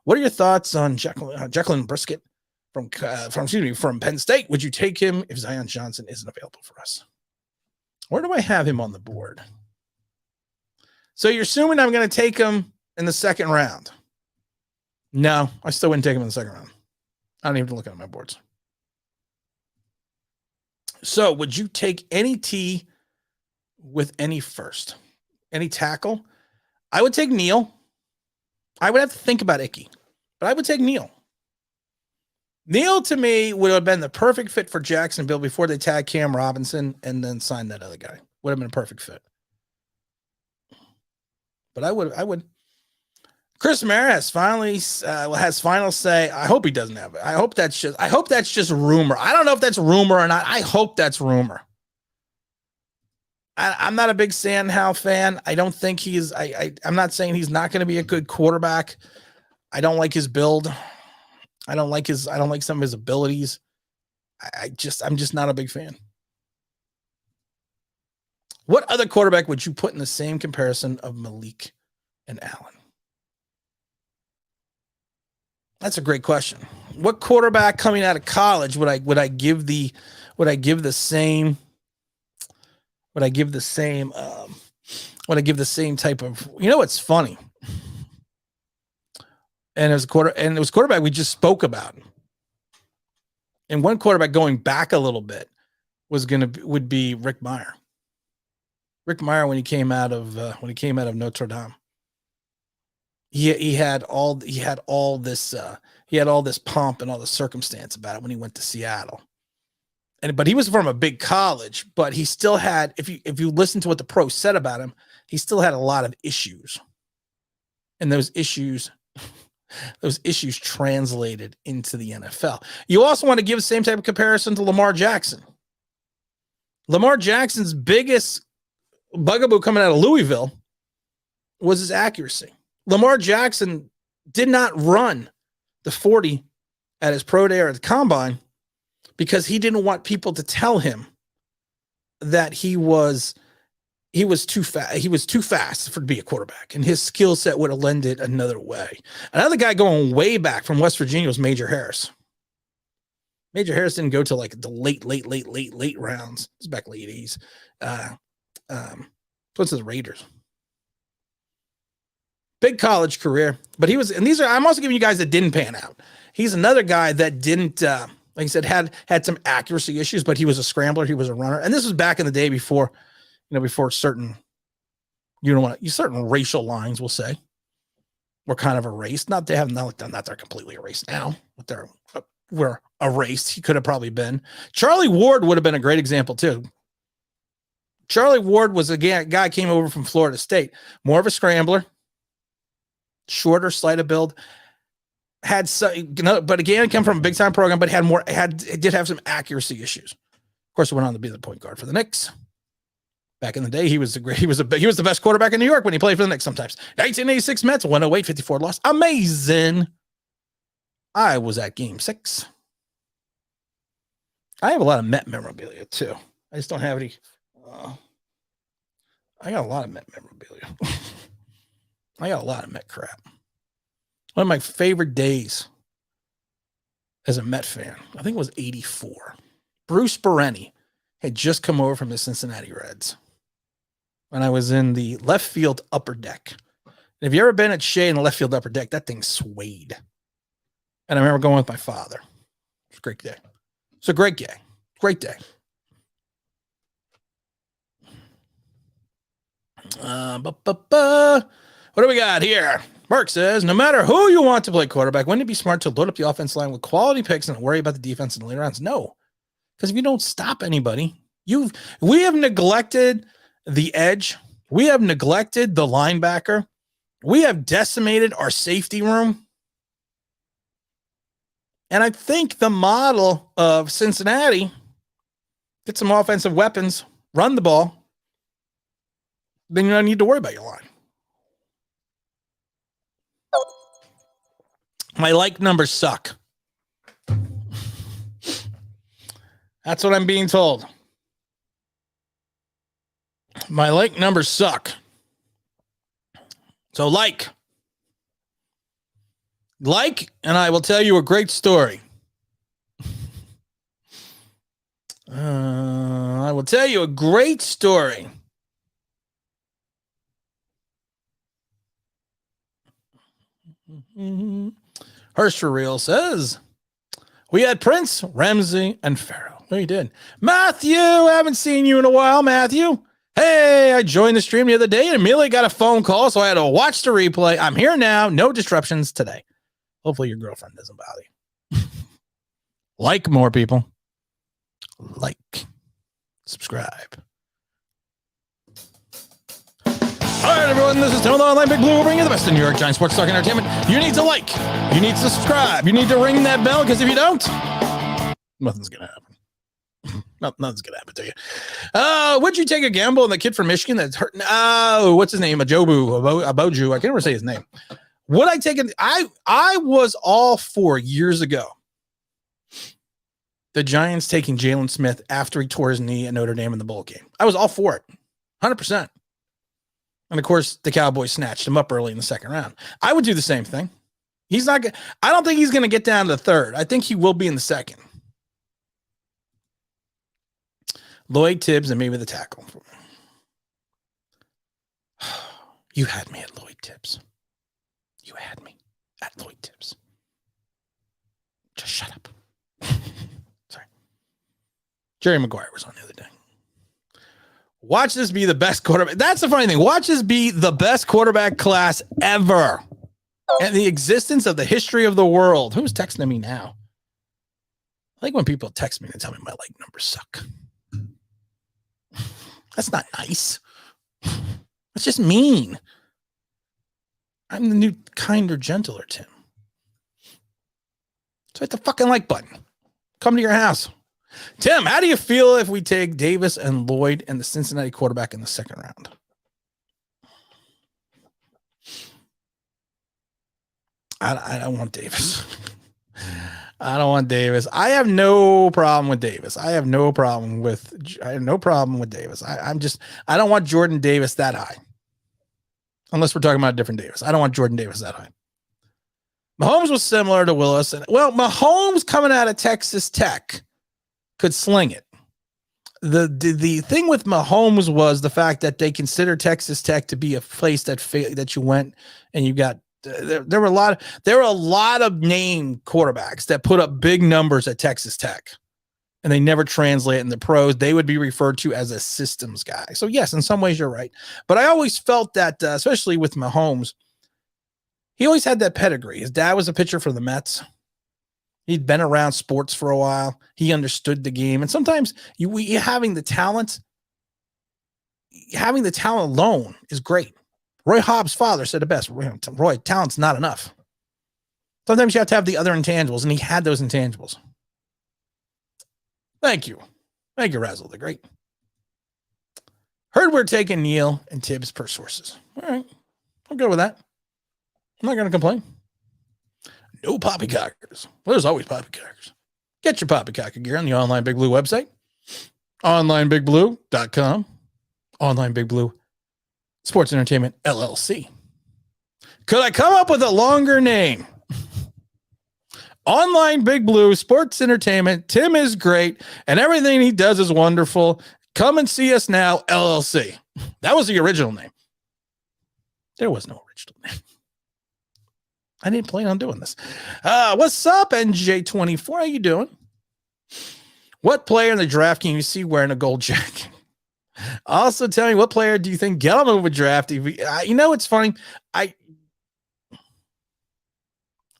What are your thoughts on Jacqueline Brisket from Penn State? Would you take him if Zion Johnson isn't available for us? Where do I have him on the board? So you're assuming I'm going to take him in the second round? No, I still wouldn't take him in the second round. I don't even look at my boards. So would you take any T with any first? Any tackle? I would take Neal. I would have to think about Icky, but I would take Neal. Neal, to me, would have been the perfect fit for Jacksonville before they tagged Cam Robinson and then signed that other guy. Would have been a perfect fit. But I would. Chris Mara has final say. I hope he doesn't have it. I hope that's just rumor. I don't know if that's rumor or not. I hope that's rumor. I'm not a big Sam Howell fan. I don't think he's. I'm not saying he's not going to be a good quarterback. I don't like his build. I don't like some of his abilities. I'm just not a big fan. What other quarterback would you put in the same comparison of Malik and Allen? That's a great question. What quarterback coming out of college would I give the same type of, what's funny? And it was quarterback we just spoke about. And one quarterback going back a little bit would be Rick Meyer. Rick Meyer, when he came out of Notre Dame, he had all this pomp and all the circumstance about it when he went to Seattle. But he was from a big college, but he still had, if you listen to what the pros said about him, he still had a lot of issues. And those issues translated into the NFL. You also want to give the same type of comparison to Lamar Jackson. Lamar Jackson's biggest bugaboo coming out of Louisville was his accuracy. Lamar Jackson did not run the 40 at his pro day or at the combine because he didn't want people to tell him that he was too fast. He was too fast to be a quarterback, and his skill set would have lended another way. Another guy going way back from West Virginia was Major Harris. Major Harris didn't go to like the late rounds. It's back late 80s. What's the Raiders? Big college career, but I'm also giving you guys that didn't pan out. He's another guy that didn't, like I said, had some accuracy issues, but he was a scrambler. He was a runner. And this was back in the day before certain racial lines, we'll say, were kind of erased. Not they're completely erased now, but were erased. He could have probably been. Charlie Ward would have been a great example too. Charlie Ward was a guy came over from Florida State, more of a scrambler, shorter, slight of build, but again, come from a big time program, but did have some accuracy issues. Of course, went on to be the point guard for the Knicks. Back in the day, he was the best quarterback in New York when he played for the Knicks sometimes. 1986 Mets, 108, 54 loss. Amazing. I was at game 6. I have a lot of Met memorabilia too. I just don't have any. I got a lot of Met memorabilia. I got a lot of Met crap. One of my favorite days as a Met fan, I think it was 84. Bruce Bereni had just come over from the Cincinnati Reds. When I was in the left field upper deck. And if you ever been at Shea in the left field upper deck, that thing swayed. And I remember going with my father. It was a great day. It's a great day. Great day. What do we got here? Mark says, no matter who you want to play quarterback, wouldn't it be smart to load up the offense line with quality picks and worry about the defense in the later rounds? No. Because if you don't stop anybody, we have neglected the edge. We have neglected the linebacker. We have decimated our safety room. And I think the model of Cincinnati, get some offensive weapons, run the ball, then you don't need to worry about your line. My like numbers suck. That's what I'm being told. My like numbers suck. So like, and I will tell you a great story. I will tell you a great story. Hurst for Real says, we had Prince, Ramsey, and Farrell. No, you did. Matthew, haven't seen you in a while, Matthew. Hey, I joined the stream the other day and immediately got a phone call, so I had to watch the replay. I'm here now. No disruptions today. Hopefully your girlfriend doesn't bother you. Like more people. Like. Subscribe. All right, everyone, this is Tone the Online Big Blue. We'll bring you the best in New York Giants sports talk and entertainment. You need to like. You need to subscribe. You need to ring that bell, because if you don't, nothing's going to happen. Nothing's going to happen to you. Would you take a gamble on the kid from Michigan that's hurt? No, what's his name? Aboju. I can't ever say his name. Would I take it? I was all for years ago the Giants taking Jalen Smith after he tore his knee at Notre Dame in the bowl game. I was all for it. 100%. And of course, the Cowboys snatched him up early in the second round. I would do the same thing. He's not. I don't think he's going to get down to the third. I think he will be in the second. Lloyd, Tibbs, and maybe the tackle. You had me at Lloyd Tibbs. You had me at Lloyd Tibbs. Just shut up. Sorry. Jerry Maguire was on the other day. Watch this be the best quarterback. That's the funny thing. Watch this be the best quarterback class ever. And the existence of the history of the world. Who's texting me now? I like when people text me and tell me my like numbers suck. That's not nice. That's just mean. I'm the new, kinder, gentler Tim. So hit the fucking like button. Come to your house. Tim, how do you feel if we take Davis and Lloyd and the Cincinnati quarterback in the second round? I don't want Davis. I don't want Davis. I have no problem with Davis. I have no problem with Davis. I don't want Jordan Davis that high. Unless we're talking about a different Davis. I don't want Jordan Davis that high. Mahomes was similar to Willis. Well, Mahomes coming out of Texas Tech could sling it. The thing with Mahomes was the fact that they consider Texas Tech to be a place that you went and you got there were a lot of named quarterbacks that put up big numbers at Texas Tech and they never translate in the pros. They would be referred to as a systems guy. So yes, in some ways you're right. But I always felt that, especially with Mahomes, he always had that pedigree. His dad was a pitcher for the Mets. He'd been around sports for a while. He understood the game. And sometimes having the talent alone is great. Roy Hobbs' father said it best. Roy, talent's not enough. Sometimes you have to have the other intangibles, and he had those intangibles. Thank you. Thank you, Razzle the Great. Heard we're taking Neal and Tibbs per sources. All right. I'm good with that. I'm not going to complain. No poppycockers. Well, there's always poppycockers. Get your poppycocker gear on the Online Big Blue website. OnlineBigBlue.com. Online Big Blue Sports Entertainment LLC. Could I come up with a longer name? Online Big Blue Sports Entertainment. Tim is great, and everything he does is wonderful. Come and see us now, LLC. That was the original name. There was no original name. I didn't plan on doing this. What's up, NJ24? How you doing? What player in the draft can you see wearing a gold jacket? Also, tell me, what player do you think Gettleman would draft? It's funny.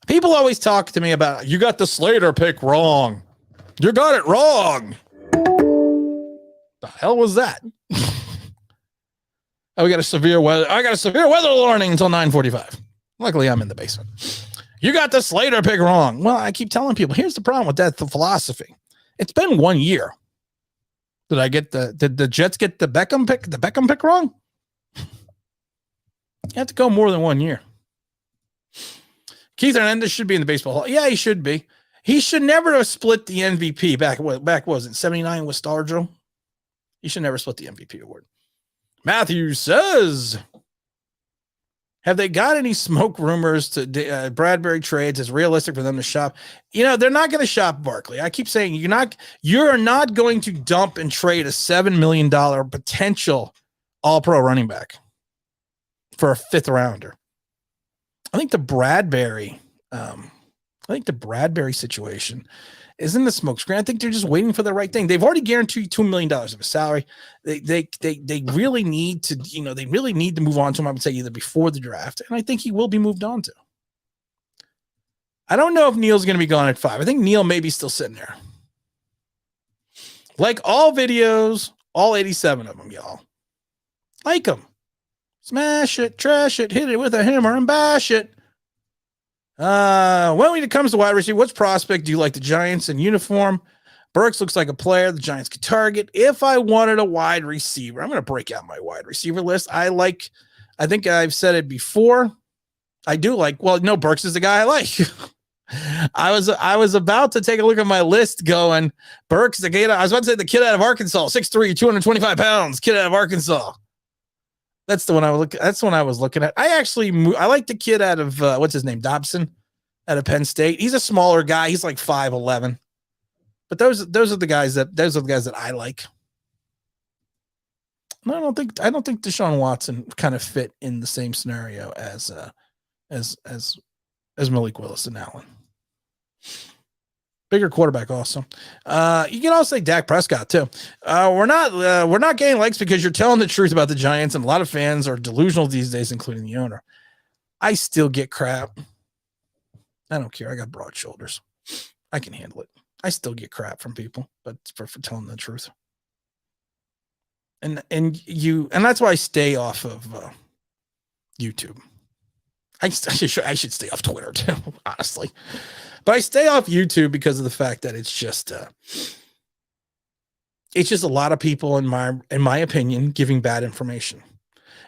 People always talk to me about, you got the Slater pick wrong. You got it wrong. The hell was that? I got a severe weather warning until 9:45. Luckily, I'm in the basement. You got the Slater pick wrong. Well, I keep telling people, here's the problem with that philosophy. It's been 1 year. Did the Jets get the Beckham pick wrong? You have to go more than 1 year. Keith Hernandez should be in the baseball hall. Yeah, he should be. He should never have split the MVP back was it 79 with Stargell? He should never split the MVP award. Matthew says, have they got any smoke rumors to Bradbury trades? Is realistic for them to shop? They're not going to shop Barkley. I keep saying you're not going to dump and trade a $7 million potential all-pro running back for a fifth rounder. I think the Bradbury situation isn't the smoke screen. I think they're just waiting for the right thing. They've already guaranteed $2 million of his salary. They really need to, they really need to move on to him. I would say either before the draft, and I think he will be moved on to. I don't know if Neal's going to be gone at 5. I think Neal may be still sitting there. Like all videos, all 87 of them, y'all. Like them. Smash it, trash it, hit it with a hammer and bash it. When it comes to wide receiver, which prospect do you like? The Giants in uniform? Burks looks like a player the Giants could target. If I wanted a wide receiver, I'm going to break out my wide receiver list. I think I've said it before. Burks is the guy I like. I was about to take a look at my list going, Burks, the kid, I was about to say the kid out of Arkansas, 6'3", 225 pounds, kid out of Arkansas. That's the one I was looking at. I like the kid out of what's his name, Dobson. out of Penn State. He's a smaller guy. He's like 5'11". But those are the guys that I like. And I don't think Deshaun Watson kind of fit in the same scenario as Malik Willis and Allen. Bigger quarterback also. You can also say Dak Prescott too. We're not getting likes because you're telling the truth about the Giants, and a lot of fans are delusional these days, including the owner. I still get crap. I don't care. I got broad shoulders. I can handle it. I still get crap from people, but for telling the truth. And that's why I stay off of YouTube. I should stay off Twitter too, honestly. But I stay off YouTube because of the fact that it's just a lot of people, in my opinion, giving bad information.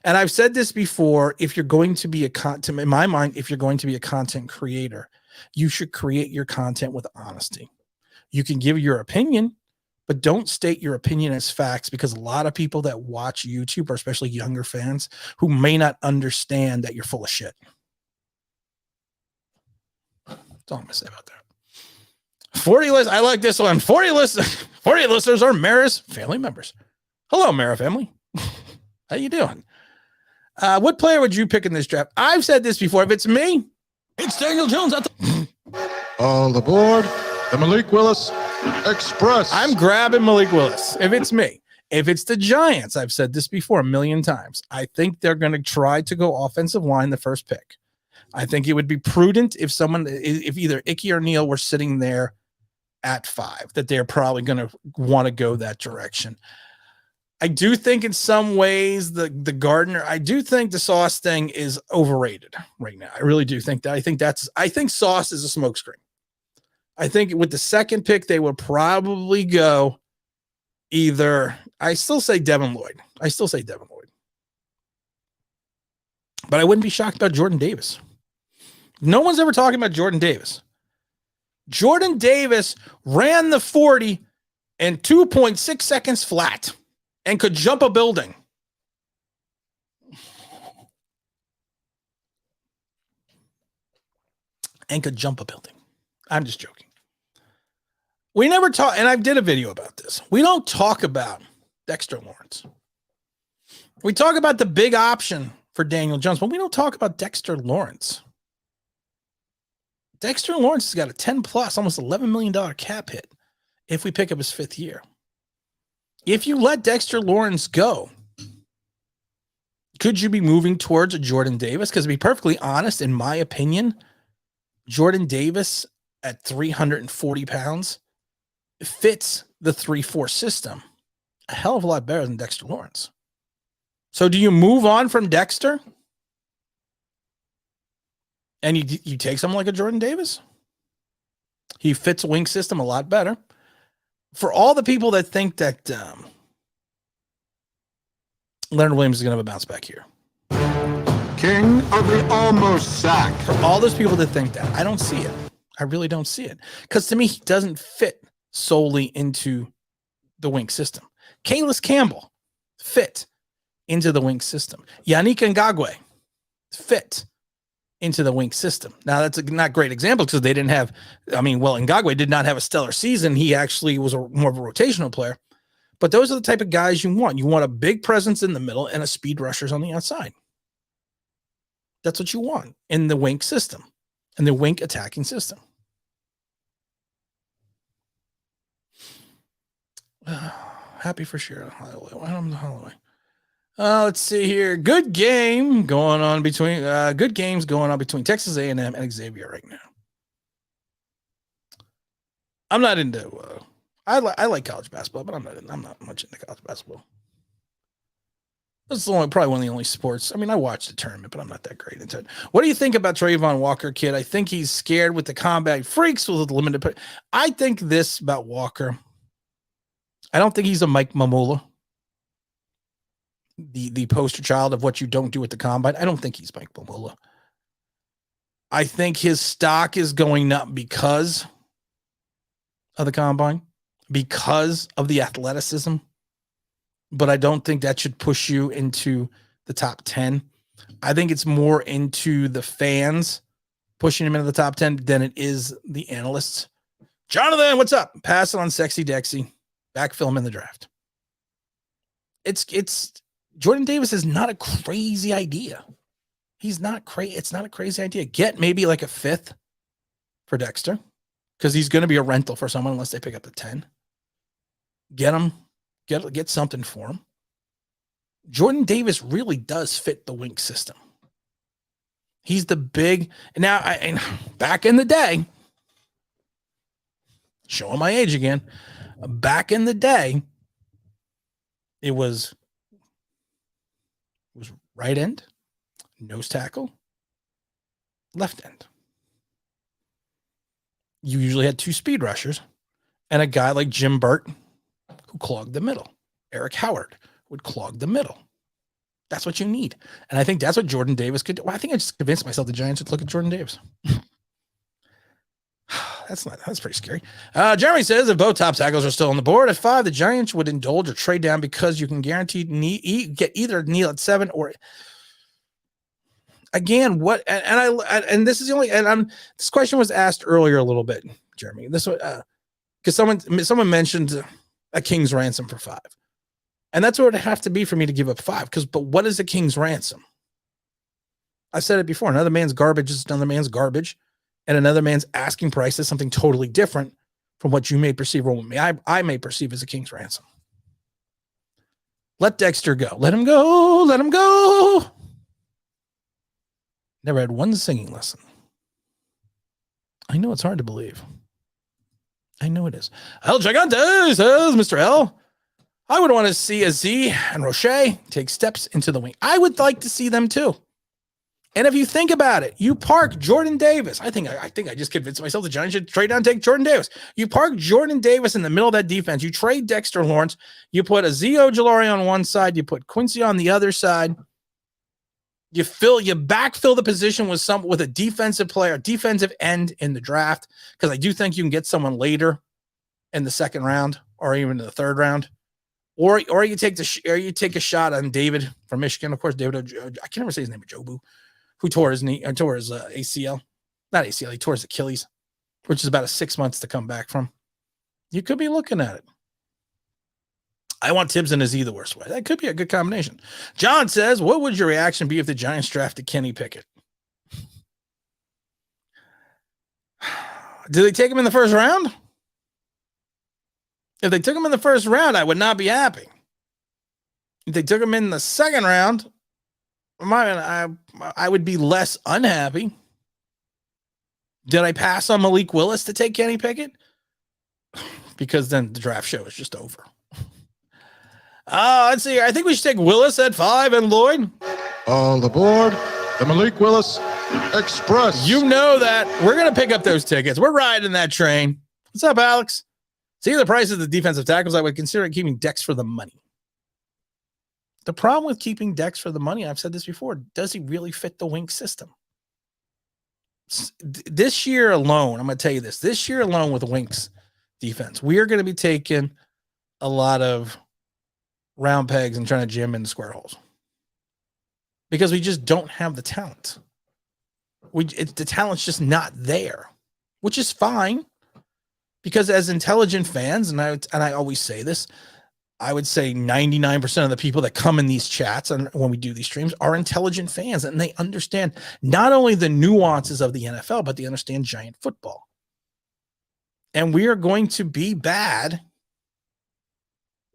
And I've said this before, if you're going to be in my mind, if you're going to be a content creator, you should create your content with honesty. You can give your opinion, but don't state your opinion as facts, because a lot of people that watch YouTube are especially younger fans who may not understand that you're full of shit. That's all I'm going to say about that. 40 listeners. I like this one. 40 listeners are Mara's family members. Hello, Mara family. How you doing? What player would you pick in this draft? I've said this before. If it's me, it's Daniel Jones. All aboard the Malik Willis Express. I'm grabbing Malik Willis. If it's me. If it's the Giants, I've said this before a million times. I think they're going to try to go offensive line the first pick. I think it would be prudent if either Icky or Neal were sitting there at 5, that they're probably going to want to go that direction. I do think in some ways the Gardner, I do think the Sauce thing is overrated right now. I really do think that. I think Sauce is a smokescreen. I think with the second pick, they would probably go either, I still say Devin Lloyd. But I wouldn't be shocked about Jordan Davis. No one's ever talking about Jordan Davis. Jordan Davis ran the 40 in 2.6 seconds flat and could jump a building. I'm just joking. We never talk, and I did a video about this. We don't talk about Dexter Lawrence. We talk about the big option for Daniel Jones, but we don't talk about Dexter Lawrence. Dexter Lawrence has got a 10 plus, almost $11 million cap hit if we pick up his 5th year. If you let Dexter Lawrence go, could you be moving towards a Jordan Davis? Because to be perfectly honest, in my opinion, Jordan Davis at 340 pounds fits the 3-4 system a hell of a lot better than Dexter Lawrence. So do you move on from Dexter and you take someone like a Jordan Davis? He fits a wing system a lot better. For all the people that think that Leonard Williams is going to have a bounce back here. King of the almost sack. For all those people that think that, I don't see it. I really don't see it. Because to me, he doesn't fit solely into the wing system. Calais Campbell fit into the wing system. Yannick Ngakoue fit into the wing system. Now, that's a not great example because they didn't have, Ngakoue did not have a stellar season. He actually was more of a rotational player. But those are the type of guys you want. You want a big presence in the middle and a speed rushers on the outside. That's what you want in the wing system, in the wing attacking system. Happy for Shira Holloway. Let's see here. Good games going on between Texas A&M and Xavier right now. I'm not into. I like college basketball, but I'm not much into college basketball. That's probably one of the only sports. I watched the tournament, but I'm not that great into it. What do you think about Trayvon Walker, kid? I think he's scared with the combat freaks with limited. I think this about Walker. I don't think he's a Mike Mamula, the poster child of what you don't do at the combine. I don't think he's Mike Mamula. I think his stock is going up because of the combine, because of the athleticism. But I don't think that should push you into the top 10. I think it's more into the fans pushing him into the top 10 than it is the analysts. Jonathan, what's up? Pass it on Sexy Dexy. Backfill him in the draft. It's Jordan Davis is not a crazy idea. He's not crazy. It's not a crazy idea. Get maybe like a 5th for Dexter because he's going to be a rental for someone unless they pick up the 10. Get him. Get something for him. Jordan Davis really does fit the Wink system. He's the big. Now, back in the day, showing my age again, back in the day, it was right end, nose tackle, left end. You usually had 2 speed rushers and a guy like Jim Burt who clogged the middle. Eric Howard would clog the middle. That's what you need. And I think that's what Jordan Davis could do. Well, I think I just convinced myself the Giants would look at Jordan Davis. That's pretty scary. Jeremy says if both top tackles are still on the board at 5, the Giants would indulge or trade down because you can guarantee get either Neal at 7 or again, what, and this is the only, and this question was asked earlier a little bit, Jeremy, this was, because someone mentioned a king's ransom for 5. And that's what it would have to be for me to give up 5. But what is a king's ransom? I've said it before. Another man's garbage is another man's garbage. And another man's asking price is something totally different from what you may perceive or what I may perceive as a king's ransom. Let Dexter go. Let him go. Let him go. Never had one singing lesson. I know it's hard to believe. I know it is. El Gigante says, Mr. L, I would want to see Aziz and Roche take steps into the wing. I would like to see them too. And if you think about it, you park Jordan Davis. I think I just convinced myself the Giants should trade down and take Jordan Davis. You park Jordan Davis in the middle of that defense. You trade Dexter Lawrence. You put Aziz Ojulari on one side. You put Quincy on the other side. You backfill the position with a defensive player, defensive end in the draft, because I do think you can get someone later in the 2nd round or even in the 3rd round. Or you take a shot on David from Michigan. Of course, David, I can't remember say his name, Jobu, who tore his knee, tore his ACL. Not ACL, he tore his Achilles, which is about 6 months to come back from. You could be looking at it. I want Tibbs and Aziz the worst way. That could be a good combination. John says, what would your reaction be if the Giants drafted Kenny Pickett? Did they take him in the 1st round? If they took him in the 1st round, I would not be happy. If they took him in the 2nd round, I would be less unhappy. Did I pass on Malik Willis to take Kenny Pickett? Because then the draft show is just over. Let's see. I think we should take Willis at 5 and Lloyd. All aboard the Malik Willis Express. You know that. We're going to pick up those tickets. We're riding that train. What's up, Alex? See the price of the defensive tackles. I would consider keeping Dex for the money. The problem with keeping Dex for the money, I've said this before, does he really fit the Wink system? This year alone, I'm going to tell you this year alone with Wink's defense, we are going to be taking a lot of round pegs and trying to jam in the square holes because we just don't have the talent. The talent's just not there, which is fine because as intelligent fans, and I always say this, I would say 99% of the people that come in these chats and when we do these streams are intelligent fans and they understand not only the nuances of the NFL, but they understand giant football. And we are going to be bad,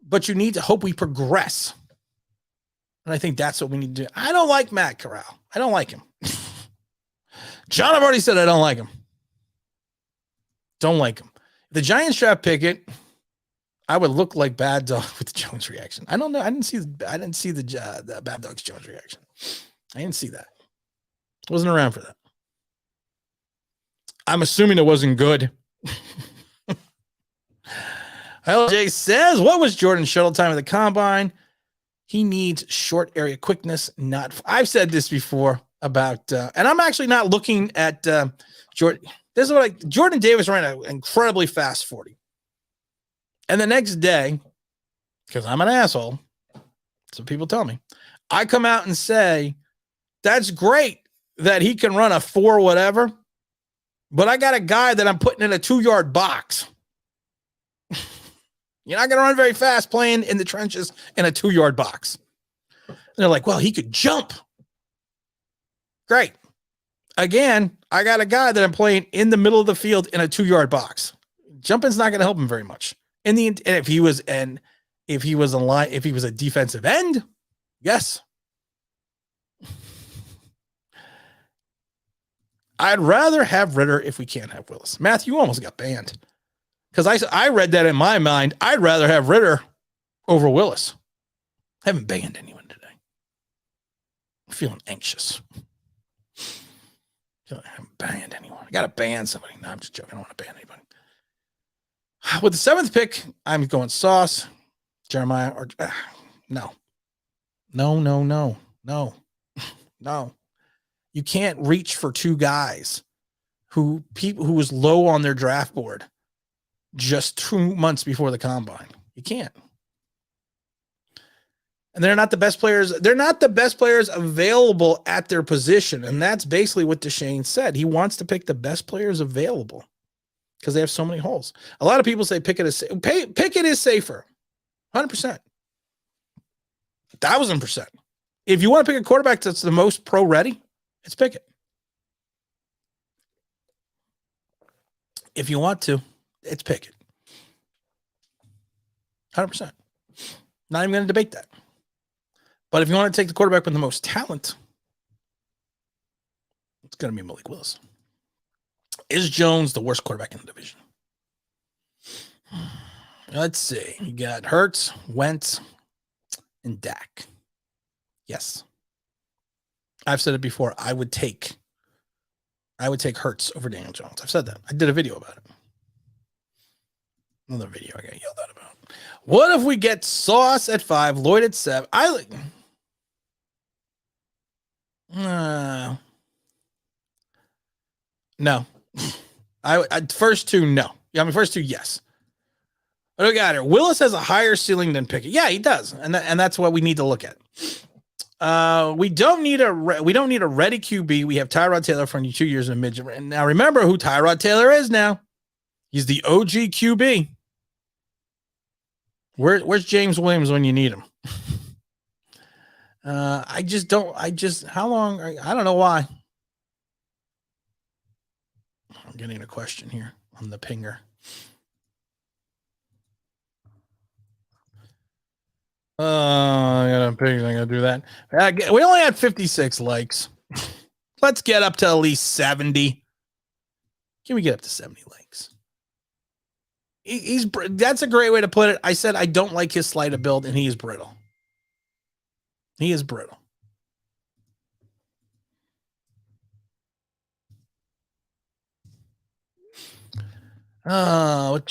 but you need to hope we progress. And I think that's what we need to do. I don't like Matt Corral. I don't like him. John, I've already said I don't like him. Don't like him. If the Giants draft Pickett, I would look like Bad Dog with the Jones reaction. I don't know. I didn't see the Bad Dog's Jones reaction. I didn't see that. Wasn't around for that. I'm assuming it wasn't good. LJ says, what was Jordan's shuttle time at the combine? He needs short area quickness. I've said this before about, and I'm actually not looking at Jordan. This is Jordan Davis ran an incredibly fast 40. And the next day, because I'm an asshole, that's what people tell me, I come out and say, that's great that he can run a 4 whatever, but I got a guy that I'm putting in a 2-yard box. You're not going to run very fast playing in the trenches in a 2-yard box. And they're like, well, he could jump. Great. Again, I got a guy that I'm playing in the middle of the field in a 2-yard box. Jumping's not going to help him very much. If he was a defensive end, yes. I'd rather have Ritter if we can't have Willis. Matthew, you almost got banned. Because I read that in my mind. I'd rather have Ritter over Willis. I haven't banned anyone today. I'm feeling anxious. I haven't banned anyone. I got to ban somebody. No, I'm just joking. I don't want to ban anybody. With the 7th pick, I'm going Sauce, Jeremiah, or no. No. You can't reach for 2 guys who was low on their draft board just 2 months before the combine. You can't. And they're not the best players. They're not the best players available at their position. And that's basically what Deshane said. He wants to pick the best players available because they have so many holes. A lot of people say Pickett is safer. 100%. 1,000%. If you want to pick a quarterback that's the most pro ready, it's Pickett. If you want to, it's Pickett. 100%. Not even going to debate that. But if you want to take the quarterback with the most talent, it's going to be Malik Willis. Is Jones the worst quarterback in the division? Let's see. You got Hurts, Wentz, and Dak. Yes. I've said it before. I would take Hurts over Daniel Jones. I've said that. I did a video about it. Another video I got yelled at about. What if we get Sauce at 5, Lloyd at 7? No. First 2, no. Yeah, first 2, yes. What do we got here? Willis has a higher ceiling than Pickett. Yeah, he does, and that's what we need to look at. We don't need a ready QB. We have Tyrod Taylor for 2 years in a midget. And now remember who Tyrod Taylor is now. He's the OG QB. Where's James Williams when you need him? I don't know why. I'm getting a question here on the pinger. I gotta do that. We only had 56 likes. Let's get up to at least 70. Can we get up to 70 likes? That's a great way to put it. I said I don't like his sleight of build, and he is brittle. He is brittle. I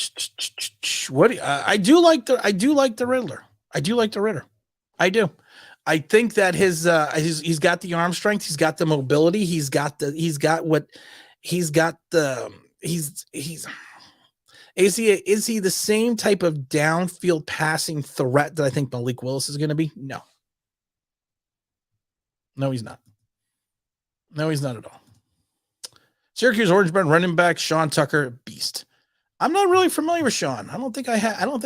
do like the Riddler. I do like the Ritter. I do. I think that he's got the arm strength. He's got the mobility. Is he the same type of downfield passing threat that I think Malik Willis is going to be? No, he's not. No, he's not at all. Syracuse Orange Band running back Sean Tucker, beast. I'm not really familiar with Sean. I don't think I have. I don't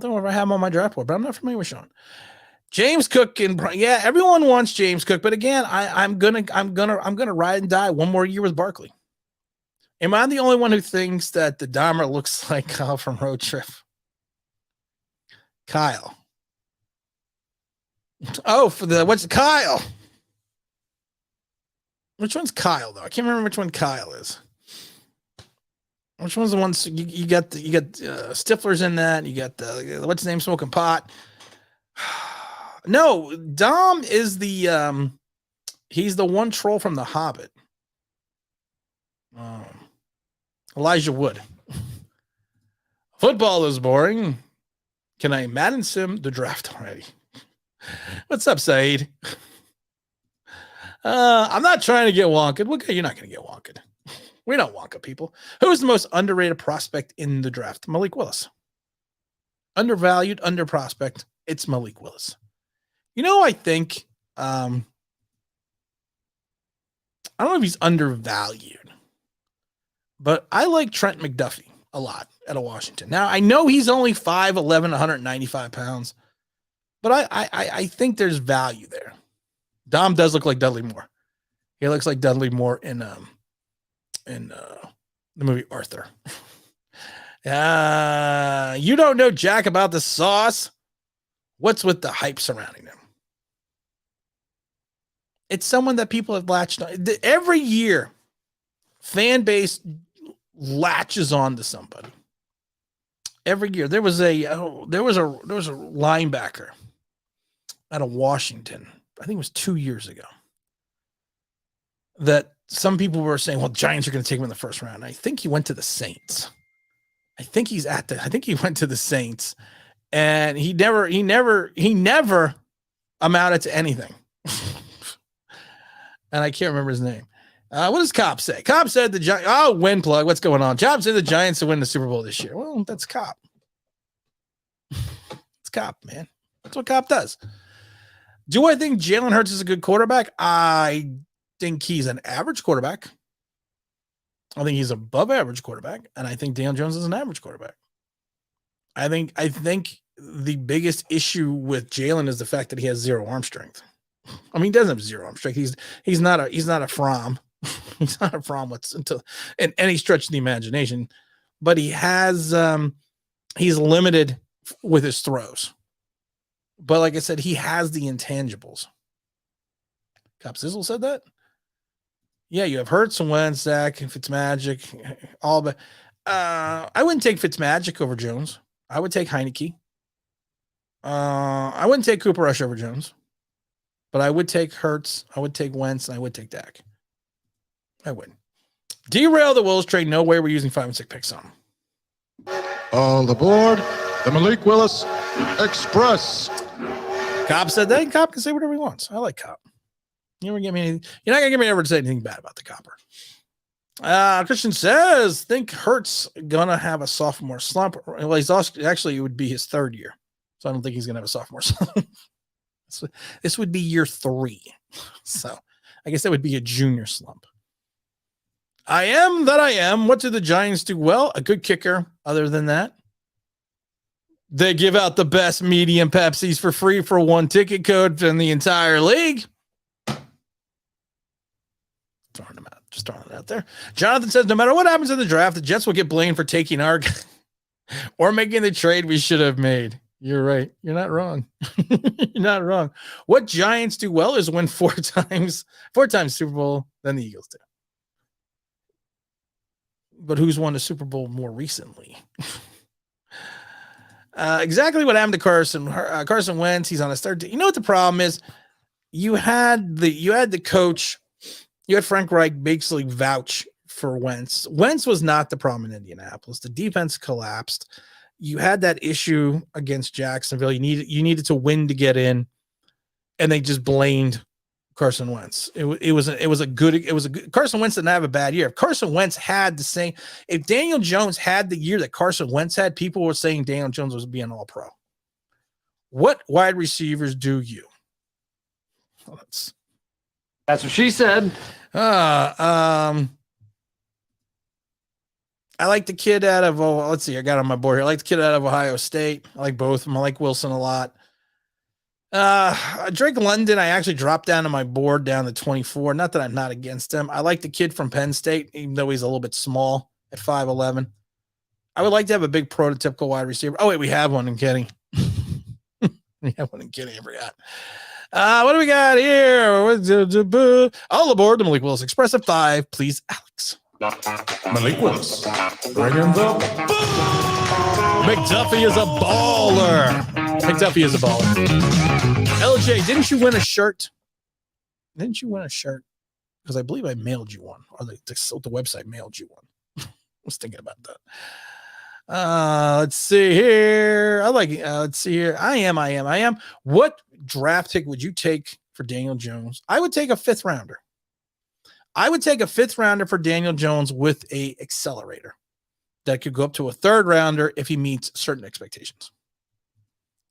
know if I have him on my draft board, but I'm not familiar with Sean. James Cook everyone wants James Cook, but again, I'm gonna ride and die one more year with Barkley. Am I the only one who thinks that the Dahmer looks like Kyle from Road Trip? Kyle. Oh, what's Kyle? Which one's Kyle though? I can't remember which one Kyle is. Which one's the ones you got Stifler's in that? You got the what's his name smoking pot? No, Dom is he's the one troll from The Hobbit. Elijah Wood. Football is boring. Can I Madden sim the draft already? What's up, Saeed? I'm not trying to get wonked. Look, you're not going to get wonked. We don't Wonka people. Who's the most underrated prospect in the draft? Malik Willis. Undervalued, under prospect. It's Malik Willis. You know, I think, I don't know if he's undervalued. But I like Trent McDuffie a lot out of Washington. Now, I know he's only 5'11", 195 pounds, but I think there's value there. Dom does look like Dudley Moore. He looks like Dudley Moore in the movie Arthur. You don't know jack about the sauce. What's with the hype surrounding him? It's someone that people have latched on. Every year, fan base latches on to somebody. Every year. There was a linebacker out of Washington. I think it was 2 years ago. That some people were saying, well, Giants are going to take him in the first round. I think he went to the Saints. I think he went to the Saints, and he never amounted to anything. And I can't remember his name. What does Cop say? Cop said the Giants. Oh, win plug. What's going on? Cop said the Giants to win the Super Bowl this year. Well, that's Cop. It's Cop, man. That's what Cop does. Do I think Jalen Hurts is a good quarterback? I think he's an average quarterback. I think he's above average quarterback, and I think Daniel Jones is an average quarterback. I think the biggest issue with Jalen is the fact that he has zero arm strength. I mean, he doesn't have zero arm strength. He's not a Fromm. He's not a Fromm in any stretch of the imagination, but he has he's limited with his throws. But like I said, he has the intangibles. Cop Sizzle said that. Yeah, you have Hurts and Wentz, Zach, and Fitzmagic, all but I wouldn't take Fitzmagic over Jones. I would take Heineke. I wouldn't take Cooper Rush over Jones, but I would take Hurts, I would take Wentz, and I would take Dak. I would. Derail the Willis trade. No way we're using 5 and 6 picks on him. All aboard the Malik Willis Express. Cobb said that. Cobb can say whatever he wants. I like Cobb. You're not gonna get me ever to say anything bad about the Copper. Christian says, think Hurts gonna have a sophomore slump. Well, he's also, actually, it would be his 3rd year, so I don't think he's gonna have a sophomore slump. This would be year 3, so I guess that would be a junior slump. I am that I am. What do the Giants do well? A good kicker. Other than that, they give out the best medium Pepsis for free for 1 ticket code in the entire league. Just throwing it out there. Jonathan says, no matter what happens in the draft, the Jets will get blamed for taking our or making the trade we should have made. You're right. You're not wrong. You're not wrong. What Giants do well is win 4 times Super Bowl than the Eagles do. But who's won a Super Bowl more recently? Exactly what happened to Carson Wentz. He's on his 3rd. You know what the problem is? You had the coach. You had Frank Reich basically vouch for Wentz. Wentz was not the problem in Indianapolis. The defense collapsed. You had that issue against Jacksonville. You needed to win to get in, and they just blamed Carson Wentz. It was a good Carson Wentz didn't have a bad year. If Carson Wentz had the same, if Daniel Jones had the year that Carson Wentz had, people were saying Daniel Jones was being all pro. What wide receivers do you? Well, that's what she said. I like the kid out of, let's see, I got on my board here. I like the kid out of Ohio State. I like both of them. I like Wilson a lot. Drake London, I actually dropped down to my board down to 24. Not that I'm not against him. I like the kid from Penn State, even though he's a little bit small at 5'11". I would like to have a big prototypical wide receiver. Oh, wait, we have one in Kenny. We have one in Kenny, I forgot. What do we got here? All aboard the Malik Willis Express at 5, please, Alex. Malik Willis. Bring in the McDuffie is a baller. McDuffie is a baller. LJ, didn't you win a shirt? Because I believe I mailed you one, or the website mailed you one. I was thinking about that. Let's see here. Let's see here. I am. What draft pick would you take for Daniel Jones? I would take a 5th rounder. I would take a 5th rounder for Daniel Jones with a accelerator that could go up to a 3rd rounder if he meets certain expectations.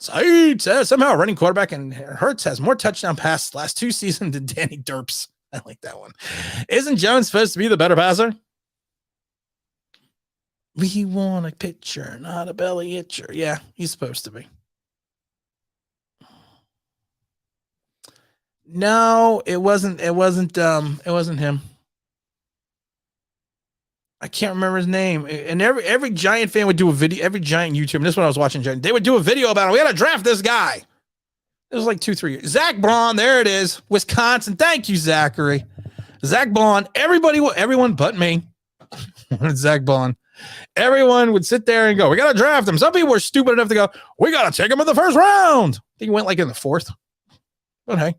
Saeed says somehow running quarterback and Hurts has more touchdown passes last 2 seasons than Danny Derps. I like that one. Isn't Jones supposed to be the better passer? We want a pitcher, not a belly itcher. Yeah, he's supposed to be. No, it wasn't him. I can't remember his name. And every Giant fan would do a video, every Giant YouTuber, and this is when I was watching Giant, they would do a video about it. We gotta draft this guy. It was like 2-3 years. Zach Braun, there it is. Wisconsin. Thank you, Zachary. Zach Braun. Everyone but me. Zach Braun. Everyone would sit there and go, we got to draft him. Some people were stupid enough to go, we got to take him in the first round. I think he went like in the 4th. But hey, it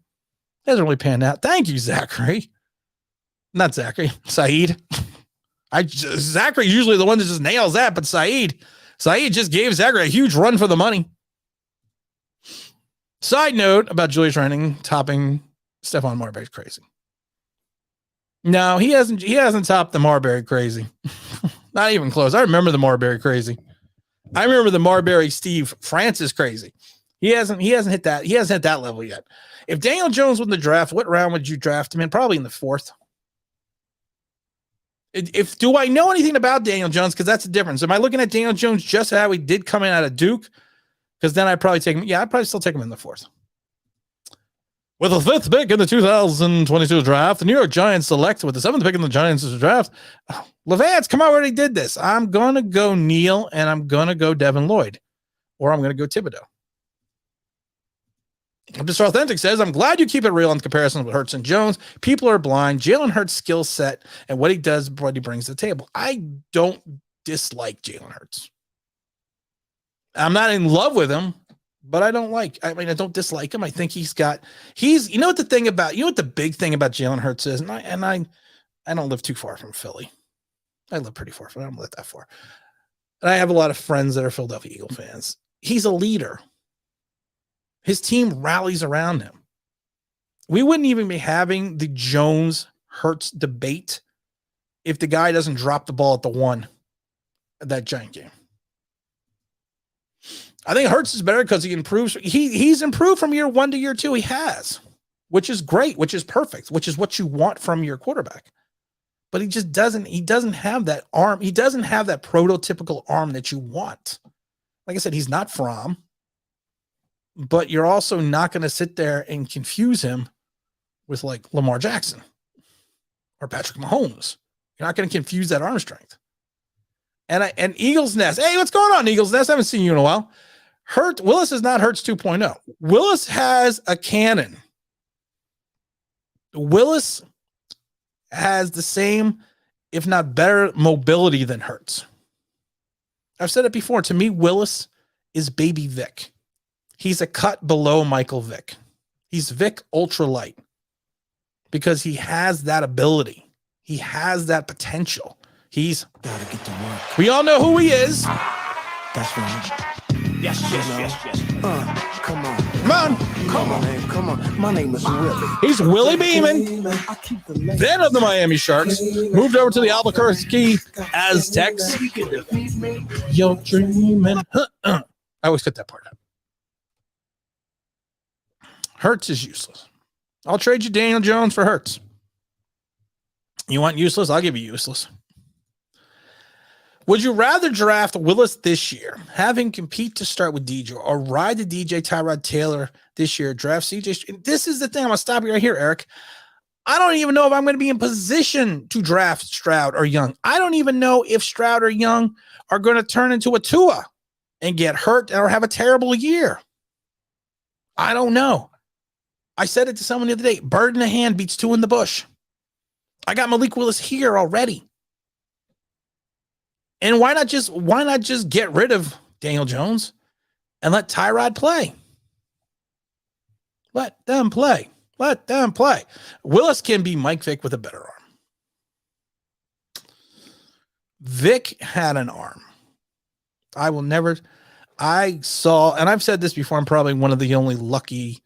hasn't really panned out. Thank you, Zachary. Not Zachary. Saeed. Zachary's usually the one that just nails that, but Saeed just gave Zachary a huge run for the money. Side note about Julius Randle topping Stephon Marbury's crazy. No, he hasn't topped the Marbury crazy. Not even close. I remember the Marbury crazy. I remember the Marbury Steve Francis crazy. He hasn't hit that. He hasn't hit that level yet. If Daniel Jones won the draft, what round would you draft him in? Probably in the 4th. Do I know anything about Daniel Jones? Because that's the difference. Am I looking at Daniel Jones just how he did come in out of Duke? Because then I'd probably take him. Yeah, I'd probably still take him in the 4th. With the 5th pick in the 2022 draft, the New York Giants select with the 7th pick in the Giants draft. Levance, come on, we already did this. I'm going to go Neal and I'm going to go Devin Lloyd, or I'm going to go Thibodeau. Mr. Authentic says, I'm glad you keep it real in comparison with Hurts and Jones. People are blind. Jalen Hurts' skill set and what he does, what he brings to the table. I don't dislike Jalen Hurts. I'm not in love with him, but I don't dislike him. I think you know what the big thing about Jalen Hurts is, and I don't live too far from Philly. I live pretty far from it. I don't live that far. And I have a lot of friends that are Philadelphia Eagle fans. He's a leader. His team rallies around him. We wouldn't even be having the Jones-Hurts debate if the guy doesn't drop the ball at the 1 of that Giant game. I think Hurts is better because he improves. He's improved from year 1 to year 2. He has, which is great, which is perfect, which is what you want from your quarterback. But he doesn't have that arm. He doesn't have that prototypical arm that you want. Like I said, he's not Fromm, but you're also not going to sit there and confuse him with like Lamar Jackson or Patrick Mahomes. You're not going to confuse that arm strength. And Eagles Nest. Hey, what's going on, Eagles Nest? I haven't seen you in a while. Willis is not Hurts 2.0. Willis has a cannon. Willis has the same, if not better, mobility than Hurts. I've said it before. To me, Willis is baby Vic. He's a cut below Michael Vick. He's Vic ultralight because he has that ability. He has that potential. He's gotta get to work. We all know who he is. That's right. Yes. Come on. Man. Come on. My name is Willie. He's Willie Beeman. Then of the Miami Sharks. Moved over to the Albuquerque Aztecs. You're dreaming. I always cut that part out. Hurts is useless. I'll trade you Daniel Jones for Hurts. You want useless? I'll give you useless. Would you rather draft Willis this year, have him compete to start with DJ, or ride the DJ Tyrod Taylor this year, draft CJ? This is the thing. I'm going to stop you right here, Eric. I don't even know if I'm going to be in position to draft Stroud or Young. I don't even know if Stroud or Young are going to turn into a Tua and get hurt or have a terrible year. I don't know. I said it to someone the other day. Bird in the hand beats 2 in the bush. I got Malik Willis here already. And why not just get rid of Daniel Jones and let Tyrod play? Let them play. Willis can be Mike Vick with a better arm. Vick had an arm. I saw, and I've said this before, I'm probably one of the only lucky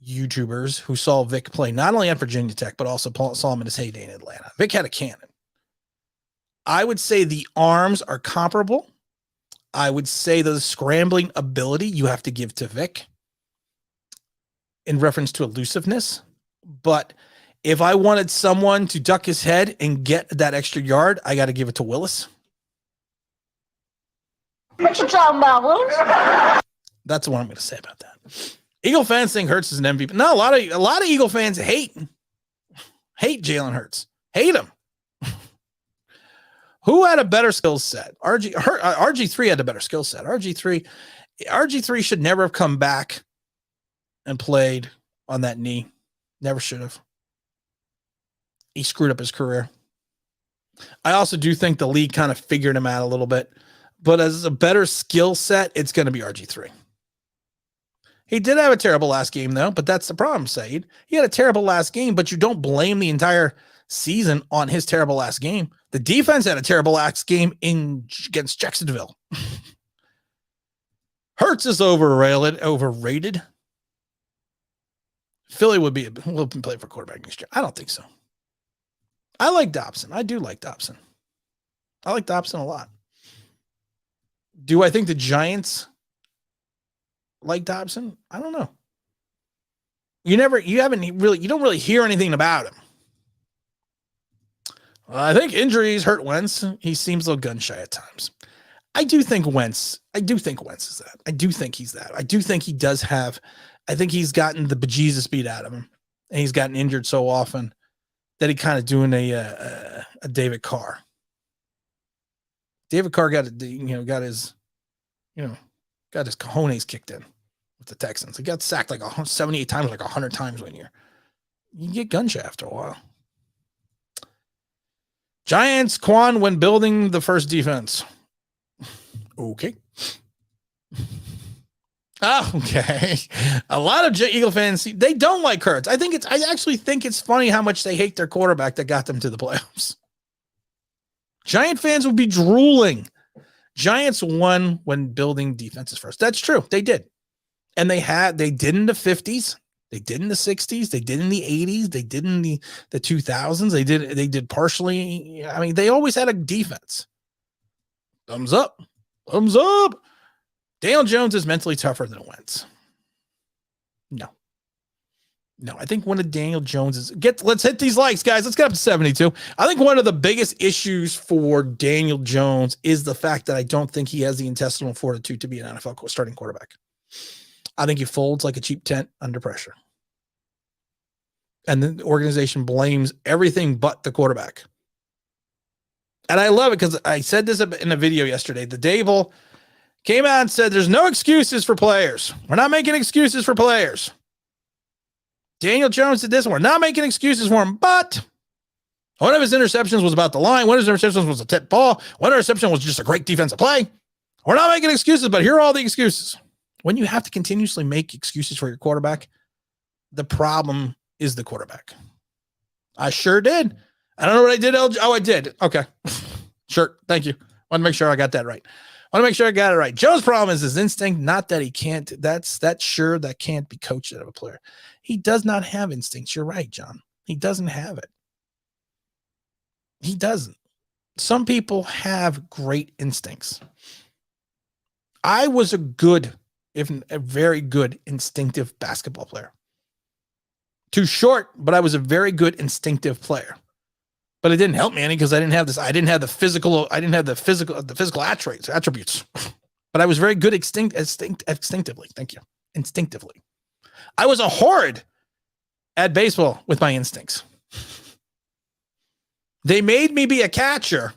YouTubers who saw Vic play, not only at Virginia Tech, but also saw him in his heyday in Atlanta. Vic had a cannon. I would say the arms are comparable. I would say the scrambling ability you have to give to Vic in reference to elusiveness. But if I wanted someone to duck his head and get that extra yard, I got to give it to Willis. What you talking about, Willis? That's what I'm going to say about that. Eagle fans think Hurts is an MVP. No, a lot of Eagle fans hate Jalen Hurts. Hate him. Who had a better skill set? RG3 had a better skill set. RG3 should never have come back and played on that knee. Never should have. He screwed up his career. I also do think the league kind of figured him out a little bit, but as a better skill set, it's going to be RG3. He did have a terrible last game, though, but that's the problem, Saeed. He had a terrible last game, but you don't blame the entire season on his terrible last game. The defense had a terrible last game against Jacksonville. Hurts is overrated. Philly will play for quarterback next year. I don't think so. I like Dobson. I do like Dobson. I like Dobson a lot. Do I think the Giants like Dobson? I don't know. You don't really hear anything about him. I think injuries hurt Wentz. He seems a little gun shy at times. I do think Wentz is that. I do think he's that. I do think he does have, I think he's gotten the bejesus beat out of him, and he's gotten injured so often that he kind of doing a David Carr. David Carr got his cojones kicked in with the Texans. He got sacked like 78 times, like 100 times one year. You get gun shy after a while. Giants, Quan, when building the first defense. Okay. Okay. A lot of Eagle fans, they don't like Hurts. I actually think it's funny how much they hate their quarterback that got them to the playoffs. Giant fans would be drooling. Giants won when building defenses first. That's true. They did. And they did in the 50s. They did in the 60s. They did in the 80s. They did in the 2000s. They did partially. I mean, they always had a defense. Thumbs up. Thumbs up. Daniel Jones is mentally tougher than Wentz. No, I think one of Daniel Jones's let's hit these likes, guys. Let's get up to 72. I think one of the biggest issues for Daniel Jones is the fact that I don't think he has the intestinal fortitude to be an NFL starting quarterback. I think he folds like a cheap tent under pressure. And the organization blames everything but the quarterback. And I love it because I said this in a video yesterday. The Dable came out and said, there's no excuses for players. We're not making excuses for players. Daniel Jones did this. We're not making excuses for him, but one of his interceptions was about the line. One of his interceptions was a tip ball. One interception was just a great defensive play. We're not making excuses, but here are all the excuses. When you have to continuously make excuses for your quarterback, the problem is the quarterback. I sure did. I don't know what I did. Oh, I did. Okay. Sure. Thank you. Want to make sure I got that right. Want to make sure I got it right. Joe's problem is his instinct, not that he can't. That can't be coached out of a player. He does not have instincts. You're right, John. He doesn't have it. He doesn't. Some people have great instincts. I was a very good instinctive basketball player. Too short, but I was a very good instinctive player. But it didn't help me any because I didn't have this. I didn't have the physical attributes. But I was very good instinctively. Thank you. Instinctively. I was a horde at baseball with my instincts. They made me be a catcher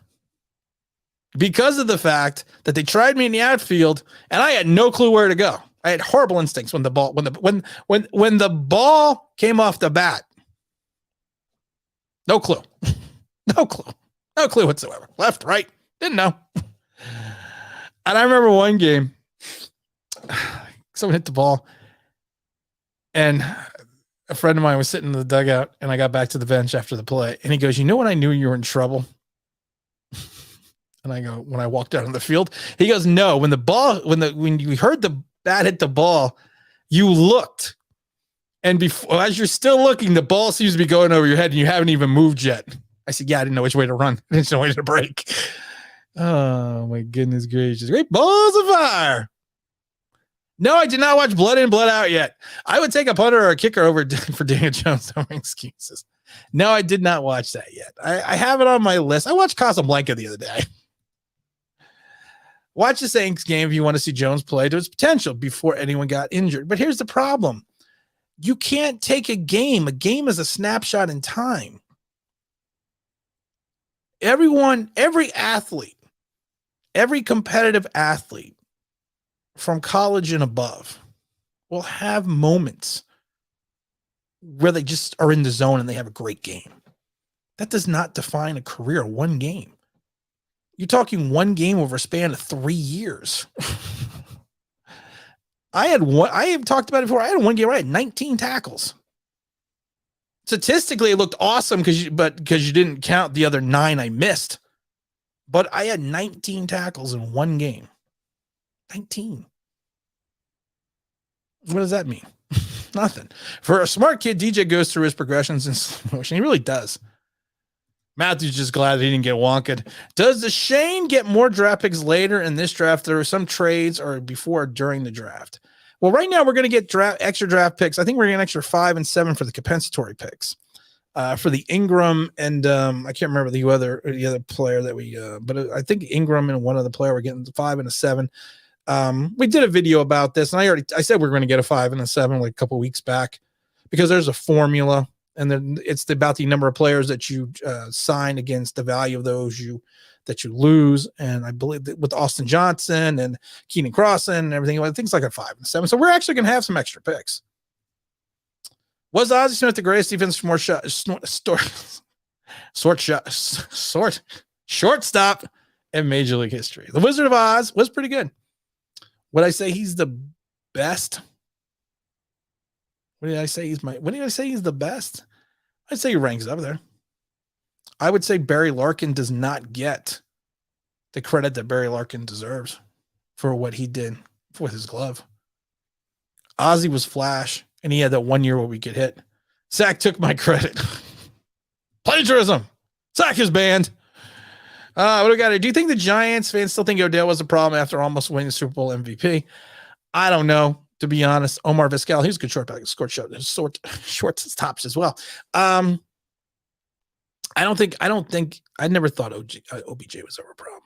because of the fact that they tried me in the outfield and I had no clue where to go. I had horrible instincts when the ball came off the bat. No clue. No clue whatsoever. Left, right, didn't know. And I remember one game, someone hit the ball and a friend of mine was sitting in the dugout and I got back to the bench after the play and he goes, you know when I knew you were in trouble? And I go, when I walked out on the field, he goes, no, when you heard the bat hit the ball, you looked. And as you're still looking, the ball seems to be going over your head and you haven't even moved yet. I said, yeah, I didn't know which way to run. I didn't know which way to break. Oh my goodness gracious. Great balls of fire. No, I did not watch Blood In, Blood Out yet. I would take a punter or a kicker over for Daniel Jones. No excuses. No, I did not watch that yet. I have it on my list. I watched Casablanca the other day. Watch the Saints game if you want to see Jones play to his potential before anyone got injured. But here's the problem. You can't take a game. A game is a snapshot in time. Every athlete, every competitive athlete from college and above will have moments where they just are in the zone and they have a great game. That does not define a career, one game. You're talking one game over a span of 3 years. I have talked about it before. I had one game where I had 19 tackles. Statistically, it looked awesome because you didn't count the other 9 I missed. But I had 19 tackles in one game. 19. What does that mean? Nothing. For a smart kid, DJ goes through his progressions in slow motion. He really does. Matthew's just glad that he didn't get wonked. Does the Shane get more draft picks later in this draft? There are some trades or before or during the draft. Well, right now we're going to get extra draft picks. I think we're going to get an extra 5 and 7 for the compensatory picks. For the Ingram and I can't remember the other player that we but I think Ingram and one other player were getting 5 and a 7. We did a video about this, and I said we we're going to get a 5 and a 7 like a couple weeks back because there's a formula, and then it's about the number of players that you sign against the value of those that you lose. And I believe that with Austin Johnson and Keenan Crossan and everything, I think it's like a 5 and 7. So we're actually going to have some extra picks. Was Ozzie Smith the greatest defensive shortstop in Major League history? The Wizard of Oz was pretty good. Would I say he's the best? When did I say he's the best? I'd say he ranks up there. I would say Barry Larkin does not get the credit that Barry Larkin deserves for what he did with his glove. Ozzie was flash, and he had that 1 year where we get hit. Zach took my credit. Plagiarism. Zach is banned. What do we got here? Do you think the Giants fans still think Odell was a problem after almost winning the Super Bowl MVP? I don't know, to be honest. Omar Vizquel, he's a good short back, scored shorts tops as well. I never thought OBJ was ever a problem.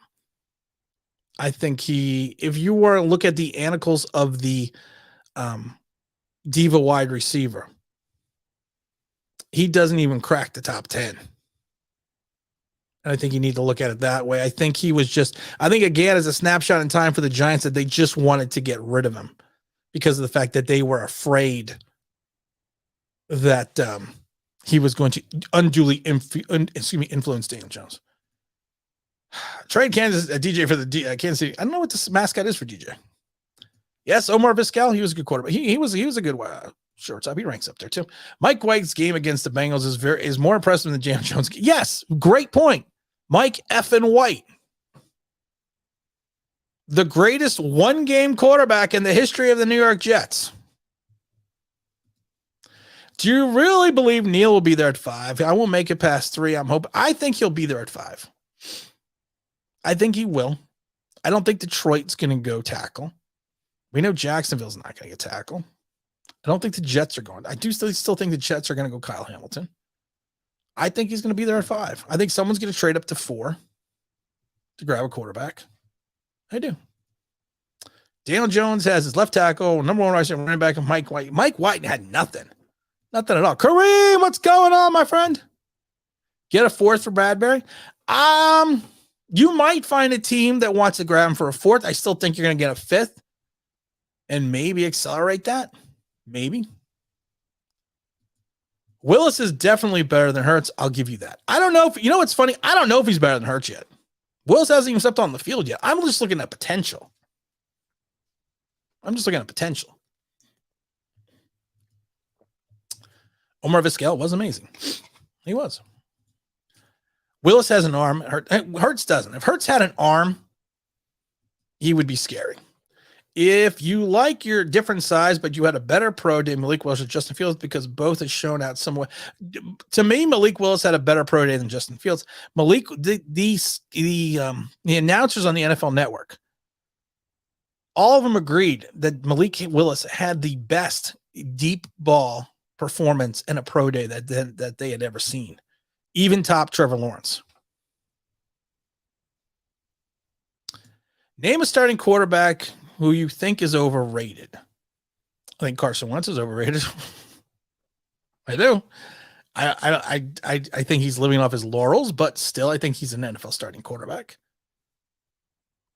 I think if you were to look at the anacles of the diva wide receiver, he doesn't even crack the top 10. And I think you need to look at it that way. I think again, as a snapshot in time for the Giants, that they just wanted to get rid of him because of the fact that they were afraid that he was going to unduly influence Daniel Jones. Trade Kansas DJ for the Kansas City. I don't know what this mascot is for DJ. Yes, Omar Vizquel, he was a good quarterback. He was a good shortstop. He ranks up there too. Mike White's game against the Bengals is more impressive than Daniel Jones. Yes, great point. Mike effing White, the greatest one-game quarterback in the history of the New York Jets. Do you really believe Neil will be there at 5? I won't make it past 3. I think he'll be there at 5. I think he will. I don't think Detroit's going to go tackle. We know Jacksonville's not going to get tackle. I don't think the Jets are going. I do still think the Jets are going to go Kyle Hamilton. I think he's going to be there at 5. I think someone's going to trade up to 4 to grab a quarterback. I do. Daniel Jones has his left tackle, number 1 running back, and Mike White. Mike White had nothing. Nothing at all. Kareem, what's going on, my friend? Get a 4th for Bradbury. You might find a team that wants to grab him for a 4th. I still think you're going to get a 5th and maybe accelerate that. Maybe. Willis is definitely better than Hurts. I'll give you that. I don't know if, what's funny? I don't know if he's better than Hurts yet. Willis hasn't even stepped on the field yet. I'm just looking at potential. Omar Vizquel was amazing. He was. Willis has an arm. Hurts doesn't. If Hurts had an arm, he would be scary. If you like your different size, but you had a better pro day, Malik Willis or Justin Fields, because both has shown out somewhat. To me, Malik Willis had a better pro day than Justin Fields. The announcers on the NFL Network, all of them agreed that Malik Willis had the best deep ball performance in a pro day that they had ever seen, even top Trevor Lawrence. Name a starting quarterback who you think is overrated. I think Carson Wentz is overrated. I do. I think he's living off his laurels, but still, I think he's an NFL starting quarterback.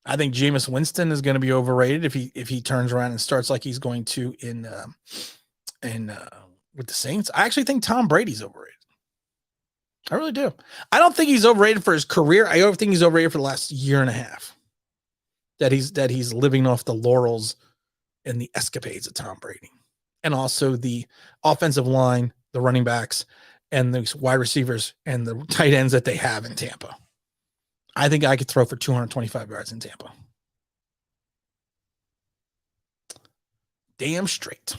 I think Jameis Winston is going to be overrated if he turns around and starts like he's going to in with the Saints. I actually think Tom Brady's overrated. I really do. I don't think he's overrated for his career. I don't think he's overrated for the last year and a half. That he's living off the laurels and the escapades of Tom Brady, and also the offensive line, the running backs, and the wide receivers and the tight ends that they have in Tampa. I think I could throw for 225 yards in Tampa. Damn straight.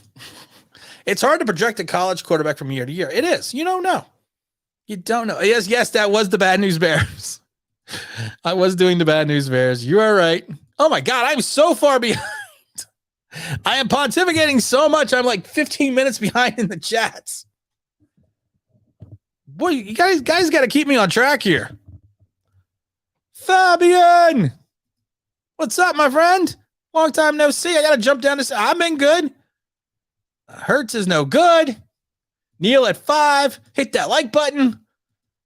It's hard to project a college quarterback from year to year. It is. You don't know. You don't know. Yes, that was the Bad News Bears. I was doing the Bad News Bears. You are right. Oh my God, I'm so far behind. I am pontificating so much. I'm like 15 minutes behind in the chats. Boy, you guys got to keep me on track here. Fabian, what's up, my friend? Long time no see. I got to jump down this. I've been good. Hertz is no good. Neil at 5. Hit that like button.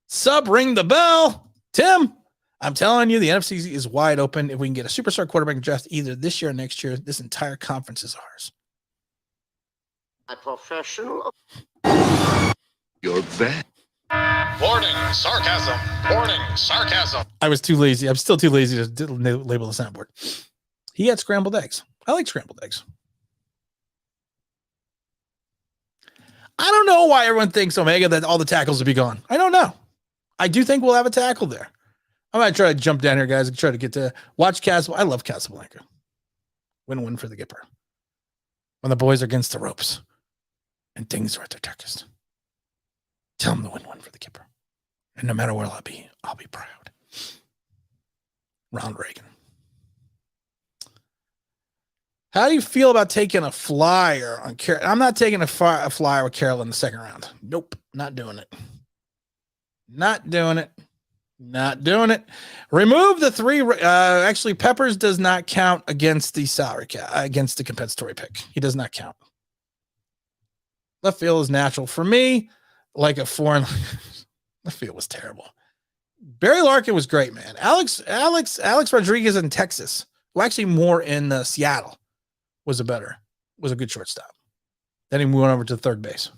Sub, ring the bell. Tim, I'm telling you, the NFC is wide open. If we can get a superstar quarterback draft either this year or next year, this entire conference is ours. A professional. You're bad. Warning, sarcasm. Warning, sarcasm. I was too lazy. I'm still too lazy to label the soundboard. He had scrambled eggs. I like scrambled eggs. I don't know why everyone thinks Omega that all the tackles will be gone. I don't know. I do think we'll have a tackle there. I might try to jump down here, guys, and try to get to watch Castle. I love Casablanca. Win-win for the Gipper. When the boys are against the ropes and things are at their darkest. Tell them the win-win for the Gipper. And no matter where I'll be proud. Ronald Reagan. How do you feel about taking a flyer on Carol? I'm not taking a flyer with Carol in the second round. Nope, not doing it. Not doing it. Not doing it. Remove the 3. Actually, Peppers does not count against the salary cap, against the compensatory pick. He does not count. Left field is natural for me. Like a foreign. Left field was terrible. Barry Larkin was great, man. Alex Rodriguez in Texas. Well, actually, more in Seattle. Was a good shortstop. Then he went over to third base.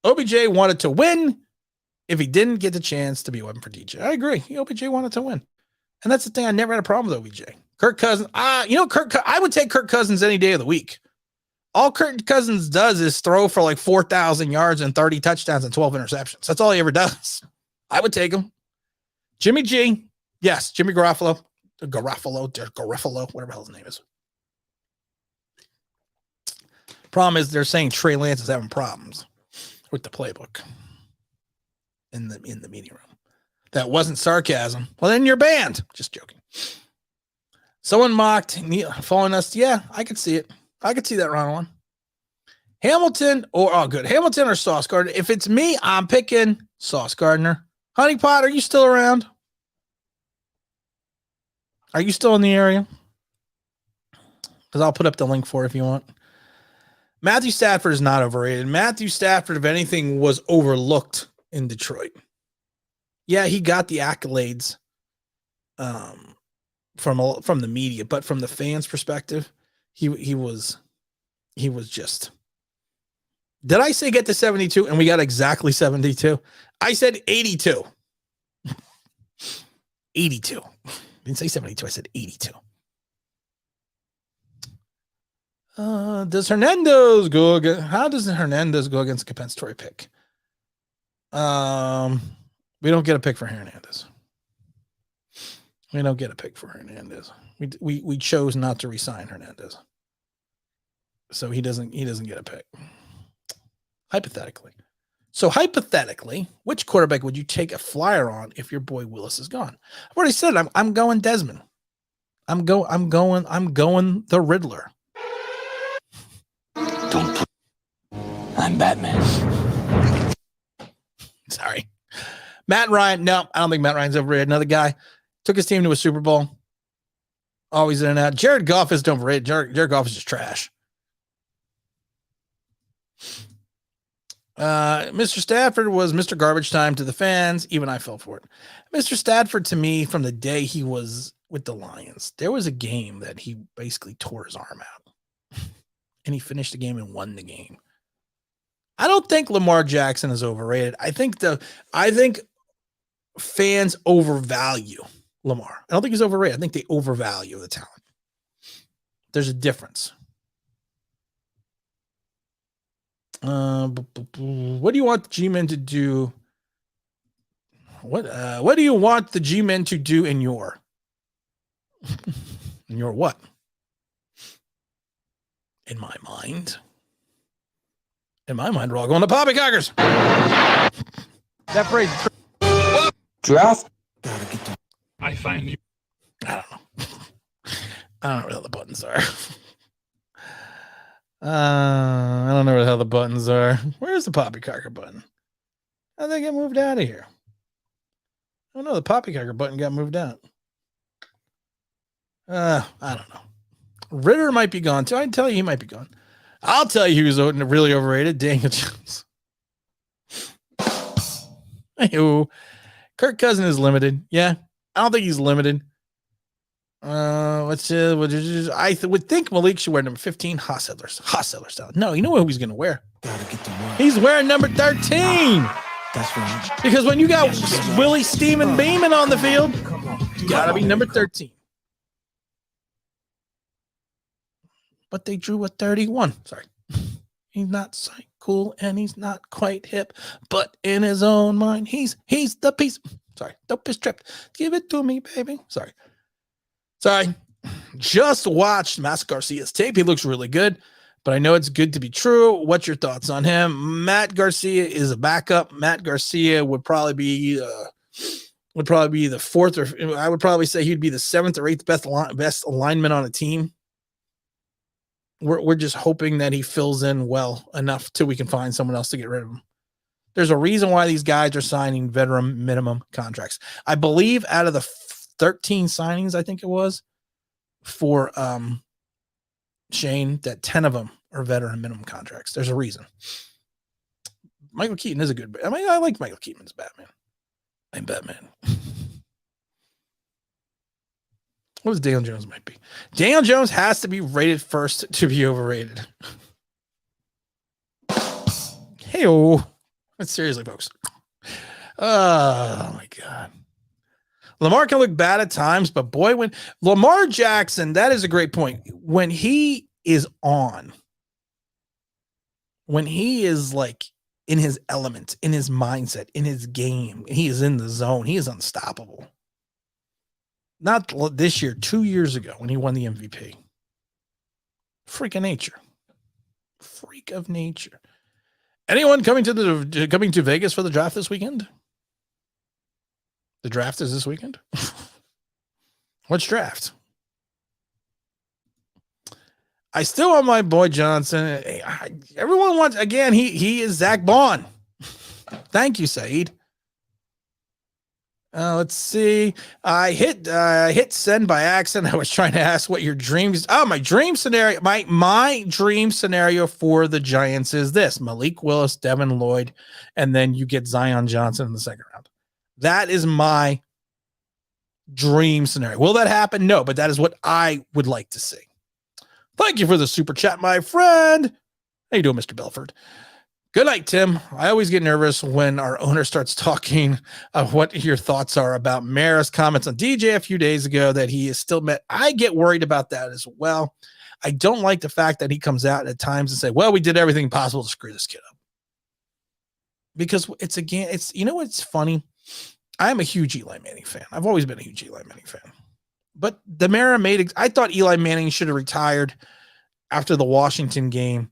OBJ wanted to win if he didn't get the chance to be a weapon for DJ. I agree. OBJ wanted to win. And that's the thing. I never had a problem with OBJ. Kirk Cousins. I would take Kirk Cousins any day of the week. All Kirk Cousins does is throw for like 4,000 yards and 30 touchdowns and 12 interceptions. That's all he ever does. I would take him. Jimmy G. Yes. Jimmy Garofalo, whatever the hell his name is. Problem is they're saying Trey Lance is having problems with the playbook in the meeting room. That wasn't sarcasm. Well, then you're banned. Just joking. Someone mocked following us. Yeah, I could see it. I could see that round one. Hamilton Hamilton or Sauce Gardner. If it's me, I'm picking Sauce Gardner. Honeypot, are you still around? Are you still in the area? Because I'll put up the link for it if you want. Matthew Stafford is not overrated. Matthew Stafford, if anything, was overlooked in Detroit. Yeah, he got the accolades from the media, but from the fans' perspective, he was just. Did I say get to 72 and we got exactly 72? I said 82. 82. I didn't say 72. I said 82. Does Hernandez go against? How does Hernandez go against a compensatory pick? We don't get a pick for Hernandez. We don't get a pick for Hernandez. We chose not to resign Hernandez, so he doesn't get a pick. Hypothetically, which quarterback would you take a flyer on if your boy Willis is gone? I've already said I'm going Desmond. I'm going the Riddler. I'm Batman. Sorry. Matt Ryan. No, I don't think Matt Ryan's overrated. Another guy took his team to a Super Bowl. Always in and out. Jared Goff isn't overrated. Jared Goff is just trash. Mr. Stafford was Mr. Garbage Time to the fans. Even I fell for it. Mr. Stafford, to me, from the day he was with the Lions, there was a game that he basically tore his arm out. And he finished the game and won the game. I don't think Lamar Jackson is overrated. I think fans overvalue Lamar. I don't think he's overrated. I think they overvalue the talent. There's a difference. What do you want the G-men to do? What do you want the G-men to do in your what? In my mind, we're all going to poppycockers. That phrase. Draft. I find you. I don't know. I don't know where the buttons are. I don't know where the hell the buttons are. Where's the poppycocker button? How did they get moved out of here? Oh no, the poppycocker button got moved out. I don't know. Ritter might be gone too. I can tell you he might be gone. I'll tell you who's really overrated. Daniel Jones. Hey, Kirk Cousins is limited. Yeah, I don't think he's limited. I would think Malik should wear number 15. Hostetler style. No, you know who he's going to wear? He's wearing number 13. That's right. Because when you got Willie Steamin' Beeman on the field, you got to be number 13. But they drew a 31. Sorry. He's not cool and he's not quite hip, but in his own mind, he's the piece. Sorry. Don't piss tripped. Give it to me, baby. Sorry. Just watched Mas Garcia's tape. He looks really good, but I know it's good to be true. What's your thoughts on him? Matt Garcia is a backup. Matt Garcia would probably be the fourth, or I would probably say he'd be the seventh or eighth best alignment on a team. We're just hoping that he fills in well enough till we can find someone else to get rid of him. There's a reason why these guys are signing veteran minimum contracts. I believe out of the 13 signings, I think it was, for Shane, that 10 of them are veteran minimum contracts. There's a reason. Michael Keaton is a good, I mean, I like Michael Keaton as Batman. I'm Batman. What does Daniel Jones might be? Daniel Jones has to be rated first to be overrated. Hey-oh. Seriously, folks. Oh, my God. Lamar can look bad at times, but boy, when Lamar Jackson, that is a great point. When he is on, when he is like in his element, in his mindset, in his game, he is in the zone, he is unstoppable. Not this year, 2 years ago when he won the MVP. Freak of nature. Freak of nature. Anyone coming to Vegas for the draft this weekend? The draft is this weekend? What's draft? I still want my boy Johnson. Everyone wants, again, he is Zach Bond. Thank you, Saeed. Let's see. I hit send by accident. I was trying to ask what your dreams. Oh, my dream scenario. My dream scenario for the Giants is this: Malik Willis, Devin Lloyd, and then you get Zion Johnson in the second round. That is my dream scenario. Will that happen? No, but that is what I would like to see. Thank you for the super chat, my friend. How you doing, Mr. Belford? Good night, Tim. I always get nervous when our owner starts talking of what your thoughts are about Mara's comments on DJ a few days ago that he is still met. I get worried about that as well. I don't like the fact that he comes out at times and say, well, we did everything possible to screw this kid up. Because it's you know what's funny? I'm a huge Eli Manning fan. I've always been a huge Eli Manning fan. But the Mara I thought Eli Manning should have retired after the Washington game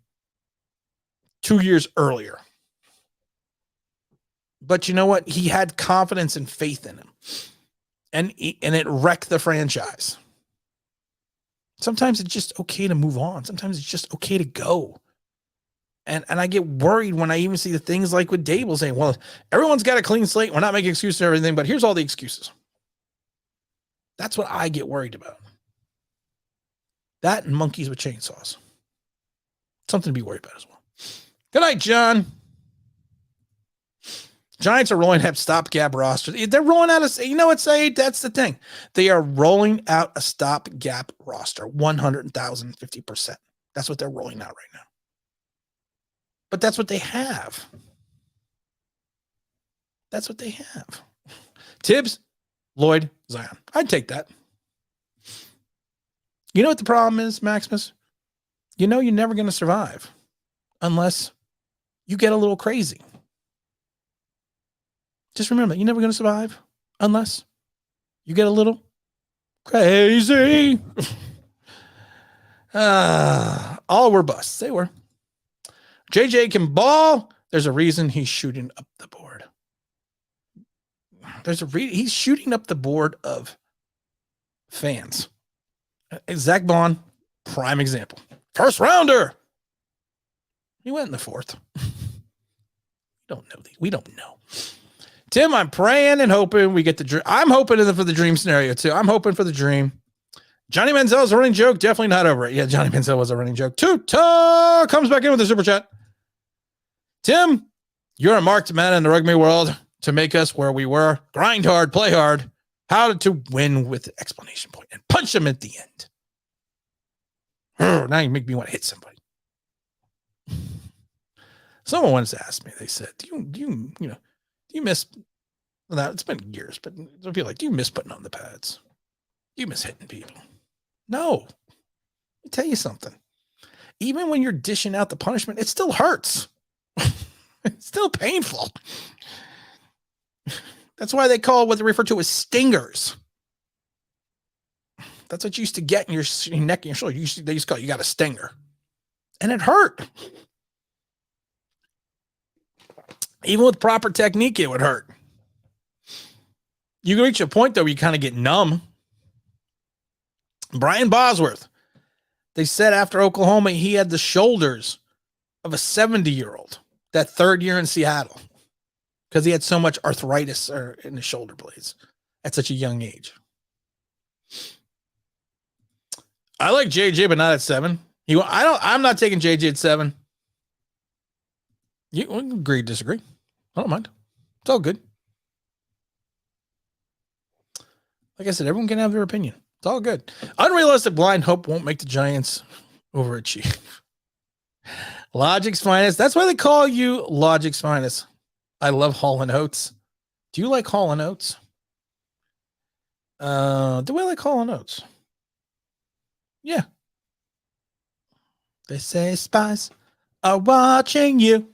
2 years earlier. But you know what? He had confidence and faith in him. And it wrecked the franchise. Sometimes it's just okay to move on. Sometimes it's just okay to go. And I get worried when I even see the things like with Dable saying, well, everyone's got a clean slate. We're not making excuses and everything, but here's all the excuses. That's what I get worried about. That and monkeys with chainsaws. Something to be worried about as well. Good night, John. Giants are rolling out stopgap roster. They're rolling out a, you know what, Said? That's the thing. They are rolling out a stopgap roster, 100,050%. That's what they're rolling out right now. But that's what they have. That's what they have. Tibbs, Lloyd, Zion. I'd take that. You know what the problem is, Maximus? You know you're never going to survive unless you get a little crazy. Just remember that you're never going to survive unless you get a little crazy. All were busts. They were. JJ can ball. There's a reason he's shooting up the board. He's shooting up the board of fans. Zach Bond, prime example. First rounder. He went in the fourth. We don't know. Tim, I'm praying and hoping we get the dream. I'm hoping for the dream scenario too. I'm hoping for the dream. Johnny Manziel's a running joke. Definitely not over it. Yeah, Johnny Manziel was a running joke. Tuta comes back in with the super chat. Tim, you're a marked man in the rugby world to make us where we were. Grind hard, play hard. How to win with exclamation point and punch them at the end. Now you make me want to hit somebody. Someone once asked me, they said, do you miss that? It's been years, but I feel like, do you miss putting on the pads? Do you miss hitting people? No. Let me tell you something. Even when you're dishing out the punishment, it still hurts. It's still painful. That's why they call what they refer to as stingers. That's what you used to get in your neck and your shoulder. They used to call it, you got a stinger. And it hurt. Even with proper technique, it would hurt. You can reach a point, though, where you kind of get numb. Brian Bosworth. They said after Oklahoma, he had the shoulders of a 70-year-old that third year in Seattle because he had so much arthritis in his shoulder blades at such a young age. I like JJ, but not at 7. I'm not taking JJ at 7. You agree, disagree. I don't mind. It's all good. Like I said, everyone can have their opinion. It's all good. Unrealistic blind hope won't make the Giants overachieve. Logic's finest. That's why they call you Logic's finest. I love Hall & Oates. Do you like Hall & Oates? Do I like Hall & Oates? Yeah. They say spies are watching you.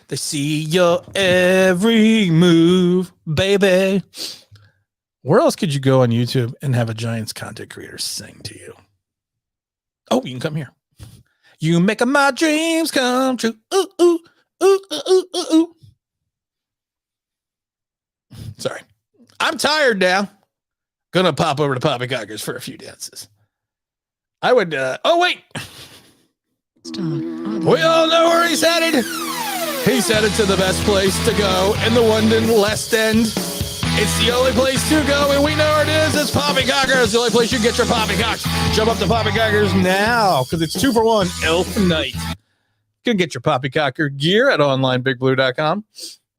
They see your every move, baby. Where else could you go on YouTube and have a Giants content creator sing to you? Oh, you can come here. You make my dreams come true. Ooh, ooh, ooh, ooh, ooh, ooh, ooh. Sorry. I'm tired now. Gonna pop over to Poppycockers for a few dances. I would, oh, wait. We all know where he's headed. He's headed to the best place to go in the London West End. It's the only place to go, and we know where it is. It's Poppycockers, the only place you get your poppycocks. Jump up to Poppycockers now, because it's 2 for 1 Elf Night. You can get your Poppycocker gear at onlineBigBlue.com.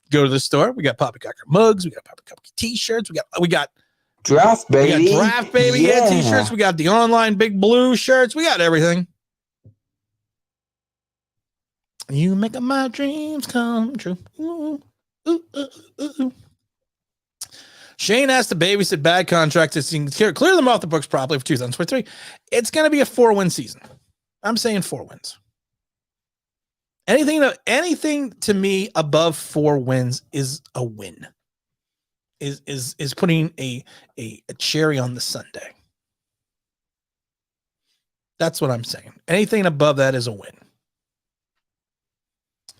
Go to the store. We got Poppycocker mugs. We got Poppycocker t-shirts. We got Draft baby. We got Draft baby t-shirts. We got the online Big Blue shirts. We got everything. You make my dreams come true. Ooh, ooh, ooh, ooh, ooh. Shane has to babysit bad contracts to clear them off the books properly for 2023. It's going to be a 4-win season. I'm saying 4 wins. Anything to me above 4 wins is a win. Is putting a cherry on the sundae. That's what I'm saying. Anything above that is a win.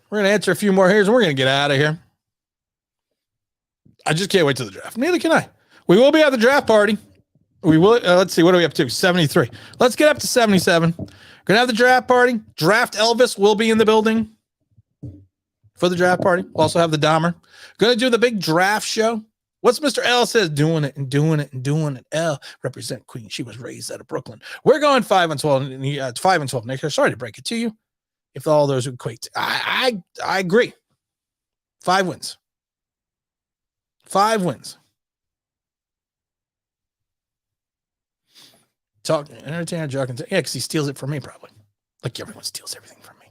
We're going to answer a few more here, and we're going to get out of here. I just can't wait till the draft. Neither can I. We will be at the draft party. We will. Let's see. What are we up to? 73. Let's get up to 77. Going to have the draft party. Draft Elvis will be in the building for the draft party. We'll also have the Dahmer. Going to do the big draft show What's Mr. L says? Doing it and doing it and doing it. L represent Queen. She was raised out of Brooklyn. We're going 5-12. It's 5-12. Nick, sorry to break it to you. If all those equate, I agree. 5 wins. 5 wins. Talk, entertainer, joke, and yeah, because he steals it from me, probably. Like everyone steals everything from me.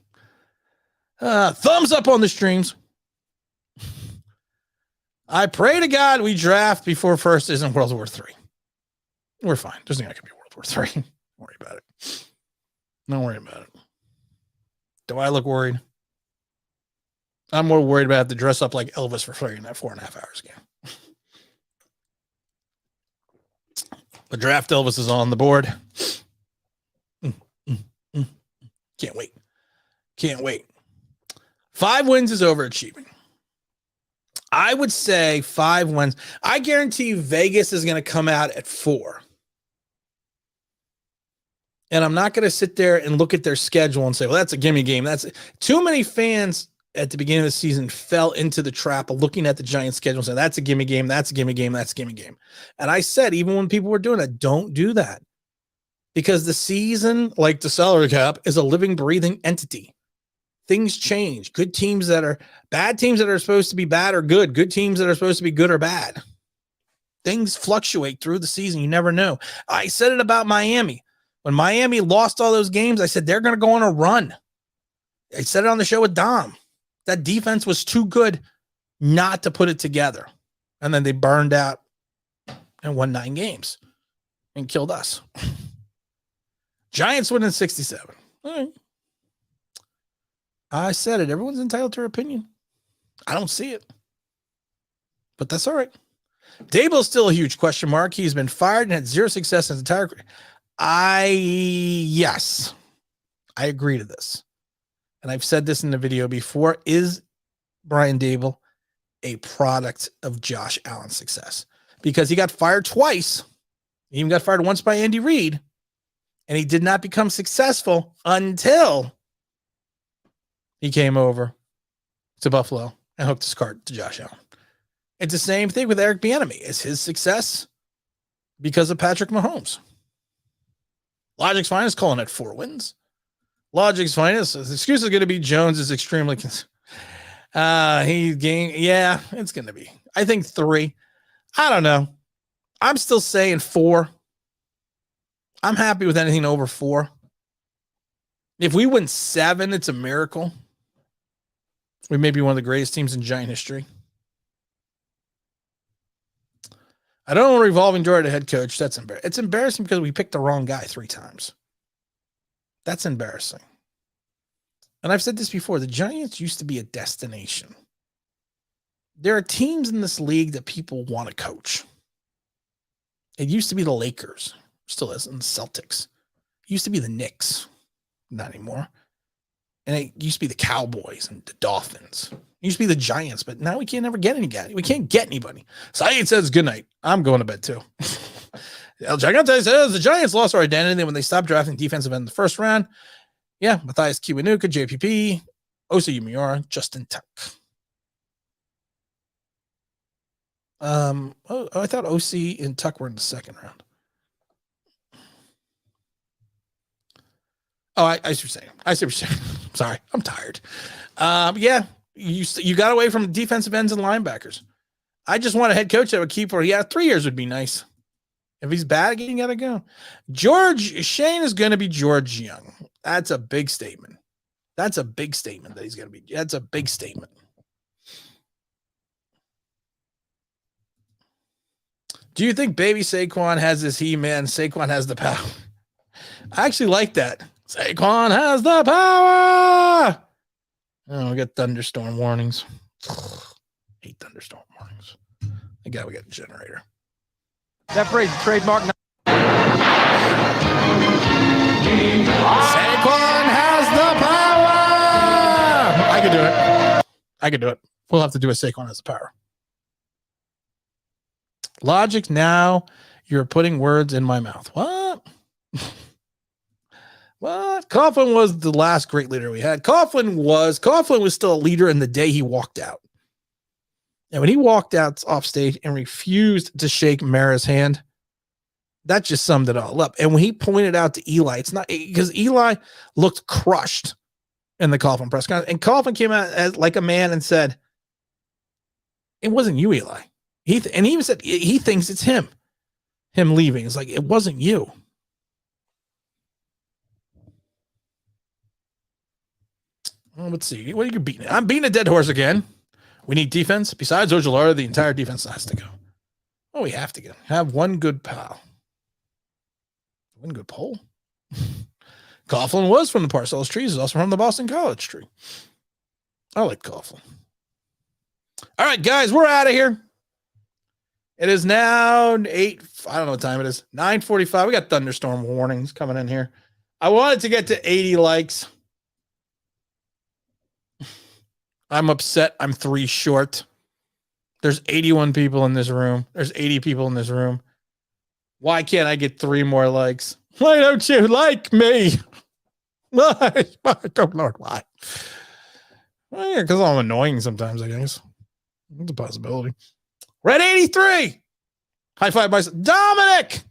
Thumbs up on the streams. I pray to God we draft before first isn't World War III. We're fine. There's not going to be World War III. Don't worry about it. Don't worry about it. Do I look worried? I'm more worried about the dress up like Elvis for playing that 4.5 hours game. The draft Elvis is on the board. Can't wait. Can't wait. 5 wins is overachieving. I would say 5 wins. I guarantee you Vegas is going to come out at 4. And I'm not going to sit there and look at their schedule and say, well, that's a gimme game. That's too many fans at the beginning of the season fell into the trap of looking at the Giants schedule and saying, that's a gimme game. That's a gimme game. That's a gimme game. And I said, even when people were doing it, don't do that, because the season, like the salary cap, is a living, breathing entity. Things change. Good teams that are bad, teams that are supposed to be bad are good. Good teams that are supposed to be good are bad. Things fluctuate through the season. You never know. I said it about Miami. When Miami lost all those games, I said, they're going to go on a run. I said it on the show with Dom. That defense was too good not to put it together. And then they burned out and won 9 games and killed us. Giants winning 67. All right. I said it. Everyone's entitled to their opinion. I don't see it. But that's all right. Dable's still a huge question mark. He's been fired and had 0 success in his entire career. Yes, I agree to this. And I've said this in the video before. Is Brian Dable a product of Josh Allen's success? Because he got fired twice. He even got fired once by Andy Reid. And he did not become successful until he came over to Buffalo and hooked his cart to Josh Allen. It's the same thing with Eric Bieniemy. Is his success because of Patrick Mahomes? Logic's Finest calling it 4 wins. Logic's Finest. The excuse is going to be Jones is extremely. He gained. Yeah, it's going to be. I think 3. I don't know. I'm still saying 4. I'm happy with anything over 4. If we win 7, it's a miracle. We may be one of the greatest teams in Giant history. I don't want a revolving door to head coach. That's embarrassing. It's embarrassing because we picked the wrong guy 3 times. That's embarrassing. And I've said this before. The Giants used to be a destination. There are teams in this league that people want to coach. It used to be the Lakers. Still is, and the Celtics. It used to be the Knicks. Not anymore. And it used to be the Cowboys and the Dolphins. It used to be the Giants, but now we can't ever get any guy. We can't get anybody. Saeed says good night. I'm going to bed too. El Gigante says the Giants lost our identity when they stopped drafting defensive end in the first round. Yeah, Matthias Kiwanuka, JPP, Osa Umiura, Justin Tuck. I thought OC and Tuck were in the second round. Oh, I see what you're saying. I see what you're saying. Sorry, I'm tired. Yeah, you got away from defensive ends and linebackers. I just want a head coach that would keep her. Yeah, 3 years would be nice. If he's bad again, you got to go. George Shane is going to be George Young. That's a big statement. That's a big statement that he's going to be. That's a big statement. Do you think baby Saquon has this He-Man? Saquon has the power. I actually like that. Saquon has the power. Oh, we got thunderstorm warnings. Hate thunderstorm warnings. I got we got a generator. That phrase trademark. Saquon has the power. I can do it. I can do it. We'll have to do a Saquon has the power. Logic, now you're putting words in my mouth. What? What? Coughlin was the last great leader we had. Coughlin was still a leader in the day he walked out. And when he walked out off stage and refused to shake Mara's hand, that just summed it all up. And when he pointed out to Eli, it's not because Eli looked crushed in the Coughlin press conference. And Coughlin came out as like a man and said, it wasn't you, Eli. He even said he thinks it's him leaving. It's like, it wasn't you. Well, let's see. What are you beating? I'm beating a dead horse again. We need defense. Besides Ojulari, the entire defense has to go. Oh, we have to have one good pal. One good pole. Coughlin was from the Parcellus trees. He's also from the Boston College tree. I like Coughlin. All right, guys, we're out of here. It is now 8. I don't know what time it is. 9:45. We got thunderstorm warnings coming in here. I wanted to get to 80 likes. I'm upset. I'm 3 short. There's 81 people in this room. There's 80 people in this room. Why can't I get 3 more likes? Why don't you like me? Why? Oh, Lord, why? Well, yeah, because I'm annoying sometimes, I guess. It's a possibility. We're at 83. High five by Dominic.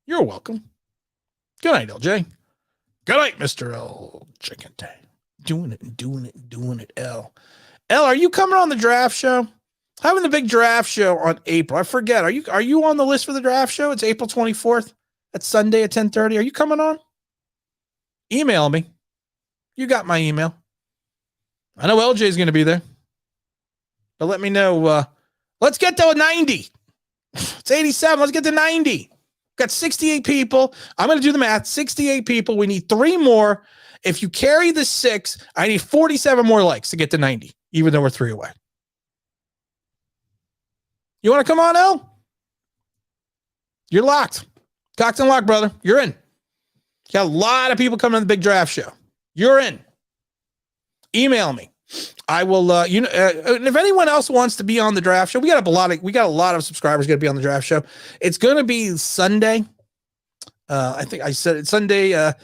You're welcome. Good night, LJ. Good night, Mr. L. Chicken Day. Doing it, L. L, are you coming on the draft show? Having the big draft show on April. I forget. Are you on the list for the draft show? It's April 24th. That's Sunday at 10:30. Are you coming on? Email me. You got my email. I know LJ is going to be there. But let me know. Let's get to a 90. It's 87. Let's get to 90. Got 68 people. I'm going to do the math. 68 people. We need 3 more. If you carry the 6, I need 47 more likes to get to 90, even though we're 3 away. You want to come on, L? You're locked. Cocked and locked, brother. You're in. Got a lot of people coming to the big draft show. You're in. Email me. I will. And if anyone else wants to be on the draft show, we got a lot of subscribers going to be on the draft show. It's going to be Sunday. I think I said it's Sunday, the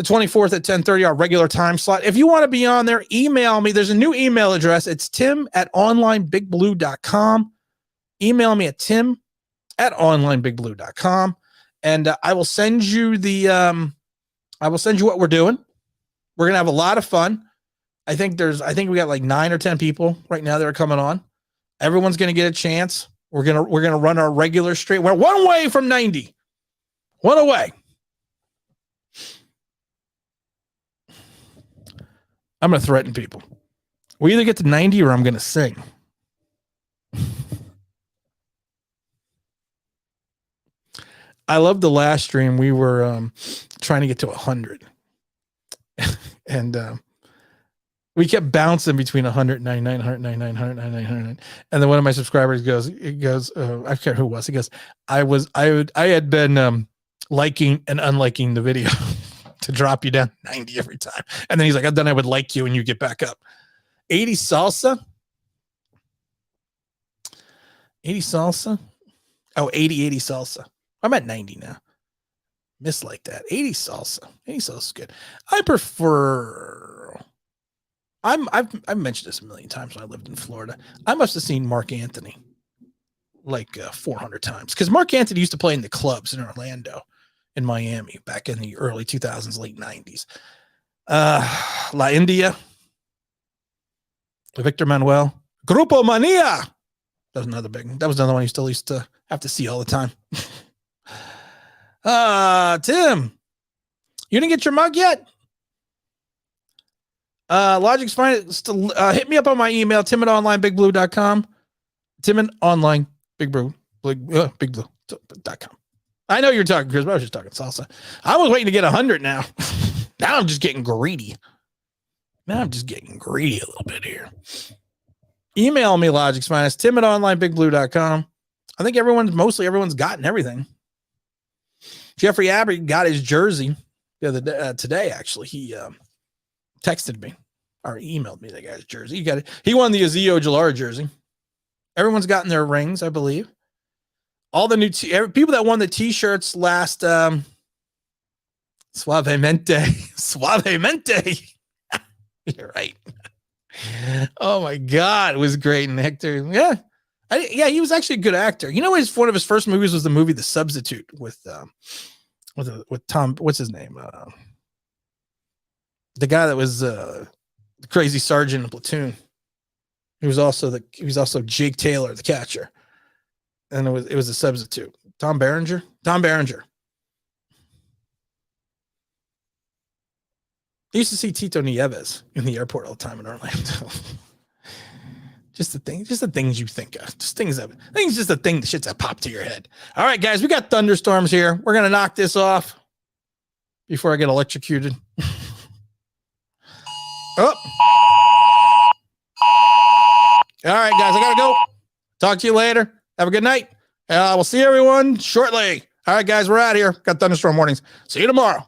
24th at 10:30, our regular time slot. If you want to be on there, email me. There's a new email address. It's tim@onlineBigBlue.com. Email me at tim@onlineBigBlue.com, and I will send you what we're doing. We're gonna have a lot of fun. I think we got like 9 or 10 people right now that are coming on. Everyone's gonna get a chance. We're gonna run our regular stream. We're 1 away from 90. 1 away. I'm gonna threaten people. We either get to 90 or I'm gonna sing. I love the last stream. We were trying to get to 100. And we kept bouncing between 199, 199, 199, 199. And then one of my subscribers goes, I forget who it was. He goes, I had been liking and unliking the video to drop you down 90 every time. And then he's like, then I would like you and you get back up. 80 salsa. 80 salsa. Oh, 80 salsa. I'm at 90 now. Miss like that. 80 salsa. 80 salsa is good. I prefer. I've mentioned this a million times when I lived in Florida. I must have seen Mark Anthony like 400 times because Mark Anthony used to play in the clubs in Orlando, in Miami, back in the early 2000s, late 90s. La India, Victor Manuel, Grupo Mania. That was another big one. That was another one you still used to have to see all the time. Tim, you didn't get your mug yet? Logic's fine. Still, hit me up on my email, tim@onlineBigBlue.com. tim@onlineBigBlue.com. I know you're talking, Chris, but I was just talking salsa. I was waiting to get 100 now. Now I'm just getting greedy. A little bit here. Email me, Logic's Finest, tim@onlineBigBlue.com. I think everyone's gotten everything. Jeffrey Abbey got his jersey the other day, today, actually. He texted me or emailed me the guy's jersey. He got it. He won the Azio Jallara jersey. Everyone's gotten their rings, I believe. All the new people that won the t-shirts last Suavemente. You're right. Oh my God, it was great in Hector. Yeah. Yeah, he was actually a good actor. You know, one of his first movies was the movie The Substitute with Tom, what's his name? The guy that was the crazy sergeant in Platoon. He was also Jake Taylor, the catcher. And it was a substitute. Tom Berenger. I used to see Tito Nieves in the airport all the time in Orlando. Just the things you think of. Just the shits that pop to your head. All right, guys, we got thunderstorms here. We're gonna knock this off before I get electrocuted. Oh. All right, guys, I gotta go. Talk to you later. Have a good night. We'll see everyone shortly. All right, guys, we're out of here. Got thunderstorm warnings. See you tomorrow.